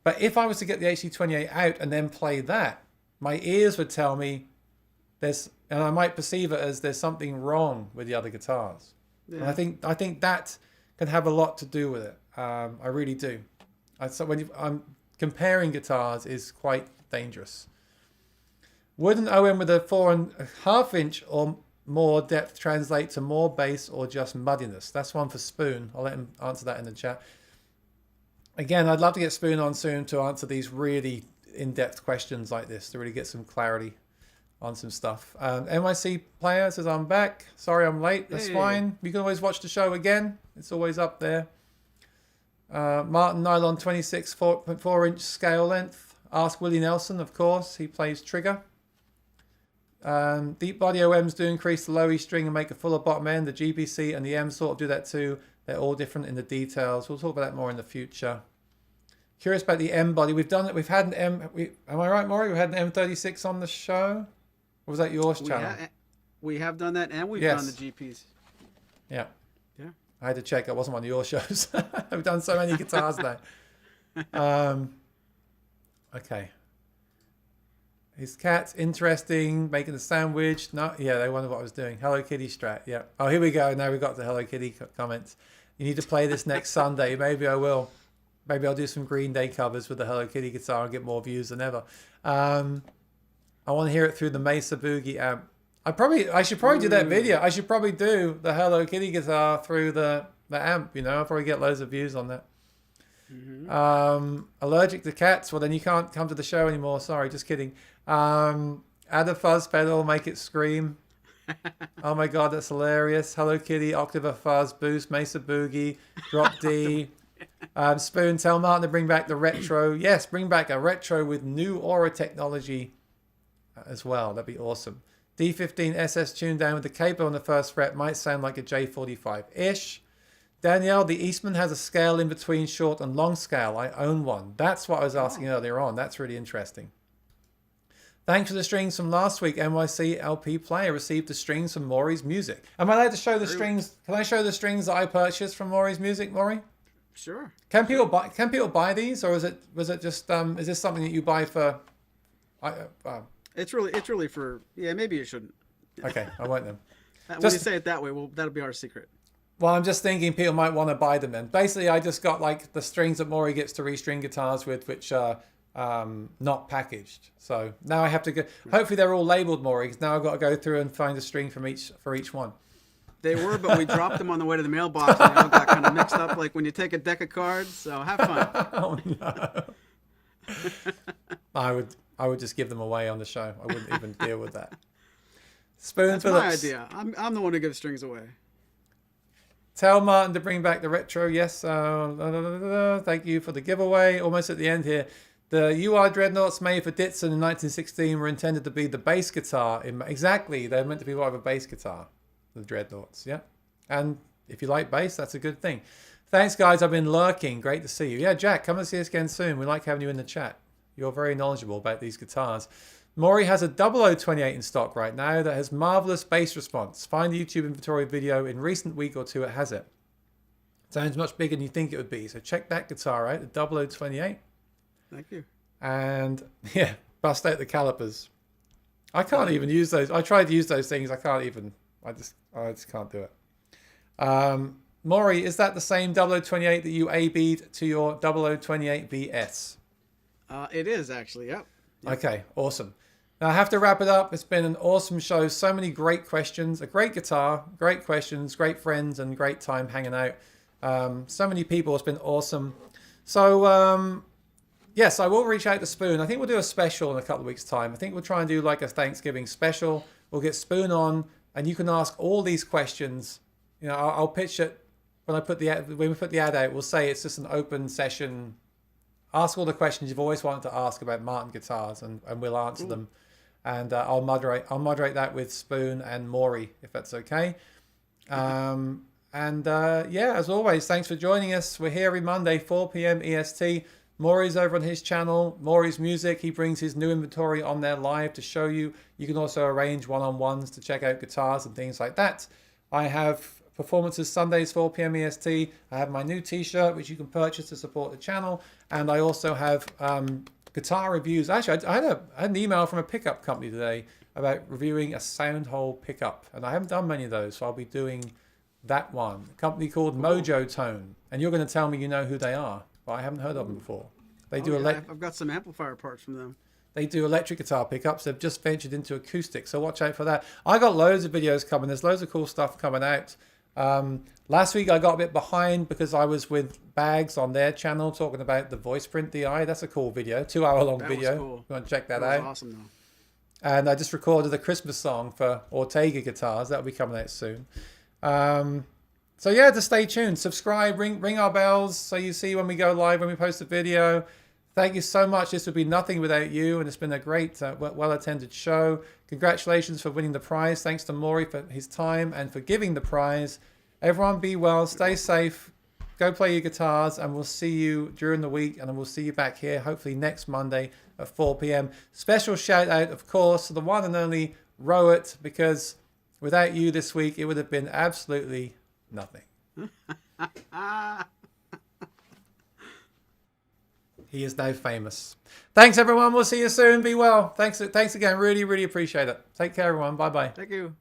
But if I was to get the HC28 out and then play that, my ears would tell me and I might perceive it as there's something wrong with the other guitars. Yeah. And I think that can have a lot to do with it. I really do. So I'm comparing guitars is quite dangerous. Would an OM with a 4.5 inch or more depth translate to more bass or just muddiness? That's one for Spoon. I'll let him answer that in the chat. Again, I'd love to get Spoon on soon to answer these really in-depth questions like this, to really get some clarity on some stuff. NYC Player says, I'm back. Sorry I'm late. That's fine. You can always watch the show again. It's always up there. Martin Nylon 26 4 inch scale length. Ask Willie Nelson, of course. He plays Trigger. Deep body OMs do increase the low E string and make a fuller bottom end. The GBC and the M sort of do that too. They're all different in the details. We'll talk about that more in the future. Curious about the M body. We've done it. We've had an M. Am I right, Maury? We had an M36 on the show. Or was that yours channel? We have done that, and we've done the GPs. Yeah. Yeah. I had to check. That wasn't one of your shows. We've done so many guitars now. Okay. His cat's interesting, making a sandwich. No, yeah, they wondered what I was doing. Hello Kitty strat, yeah. Oh, here we go. Now we've got the Hello Kitty comments. You need to play this next Sunday. Maybe I will. Maybe I'll do some Green Day covers with the Hello Kitty guitar and get more views than ever. I want to hear it through the Mesa Boogie amp. I should probably do that video. I should probably do the Hello Kitty guitar through the the amp. You know, I'll probably get loads of views on that. Allergic to cats? Well, then you can't come to the show anymore. Sorry, just kidding. Add a fuzz pedal, make it scream. Oh my god, that's hilarious. Hello Kitty, Octava Fuzz, Boost, Mesa Boogie, Drop D. Spoon, tell Martin to bring back the retro. Yes, bring back a retro with new Aura technology as well. That'd be awesome. D15 SS tuned down with the capo on the first fret might sound like a J45-ish. Danielle, the Eastman has a scale in between short and long scale. I own one. That's what I was asking earlier on. That's really interesting. Thanks for the strings from last week. NYC LP player received the strings from Maury's Music. Am I allowed to show the strings? Can I show the strings that I purchased from Maury's Music, Maury? Sure. Can people buy these, or was it just is this something that you buy for? It's really for, yeah, maybe you shouldn't. Okay, I won't then. When you say it that way, well, that'll be our secret. Well, I'm just thinking people might want to buy them then. Basically, I just got like the strings that Maury gets to restring guitars with, which are not packaged. So now I have to go. Hopefully they're all labeled Maury, because now I've got to go through and find a string for each one. They were, but we dropped them on the way to the mailbox, and they all got kind of mixed up, like when you take a deck of cards. So have fun. Oh no! I would just give them away on the show. I wouldn't even deal with that. Spoon That's Phillips. my idea. I'm the one who gives strings away. Tell Martin to bring back the retro. Yes. Thank you for the giveaway. Almost at the end here. The UR Dreadnoughts made for Ditson in 1916 were intended to be the bass guitar. Exactly. They're meant to be more of a bass guitar. The Dreadnoughts. Yeah. And if you like bass, that's a good thing. Thanks, guys. I've been lurking. Great to see you. Yeah, Jack, come and see us again soon. We like having you in the chat. You're very knowledgeable about these guitars. Maury has a OOO-28 in stock right now that has marvelous bass response. Find the YouTube inventory video. In recent week or two, it has it. Sounds much bigger than you think it would be. So check that guitar out, the OOO-28. Thank you. And yeah, bust out the calipers. I can't even use those. I tried to use those things. I just can't do it. Maury, is that the same OOO-28 that you AB'd to your OOO-28VS? It is actually, yep. Okay, awesome. Now I have to wrap it up. It's been an awesome show. So many great questions, a great guitar, great questions, great friends, and great time hanging out. So many people. It's been awesome. So yes, I will reach out to Spoon. I think we'll do a special in a couple of weeks' time. I think we'll try and do like a Thanksgiving special. We'll get Spoon on, and you can ask all these questions. You know, I'll pitch it when we put the ad out. We'll say it's just an open session. Ask all the questions you've always wanted to ask about Martin guitars, and we'll answer them. And I'll moderate that with Spoon and Maury, if that's okay. Yeah, as always, thanks for joining us. We're here every Monday, 4 p.m. EST. Maury's over on his channel, Maury's Music. He brings his new inventory on there live to show you. You can also arrange one-on-ones to check out guitars and things like that. I have performances Sundays, 4 p.m. EST. I have my new t-shirt, which you can purchase to support the channel. And I also have guitar reviews. Actually, I had an email from a pickup company today about reviewing a Soundhole pickup. And I haven't done many of those, so I'll be doing that one. A company called Mojo Tone. And you're going to tell me you know who they are. But I haven't heard of them before. They do I've got some amplifier parts from them. They do electric guitar pickups. They've just ventured into acoustic, so watch out for that. I got loads of videos coming. There's loads of cool stuff coming out. Last week I got a bit behind because I was with Bags on their channel talking about the voice print DI. That's a cool video, 2-hour-long video. Was cool. You want to check that That out? was awesome, though. And I just recorded a Christmas song for Ortega guitars. That'll be coming out soon. So yeah, just stay tuned. Subscribe, ring our bells so you see when we go live, when we post a video. Thank you so much. This would be nothing without you, and it's been a great, well-attended show. Congratulations for winning the prize. Thanks to Maury for his time and for giving the prize. Everyone be well, stay safe, go play your guitars, and we'll see you during the week, and then we'll see you back here hopefully next Monday at 4 p.m. Special shout out, of course, to the one and only Rowett, because without you this week, it would have been absolutely nothing. He is now famous. Thanks, everyone. We'll see you soon. Be well. Thanks again. Really, really appreciate it. Take care, everyone. Bye-bye. Thank you.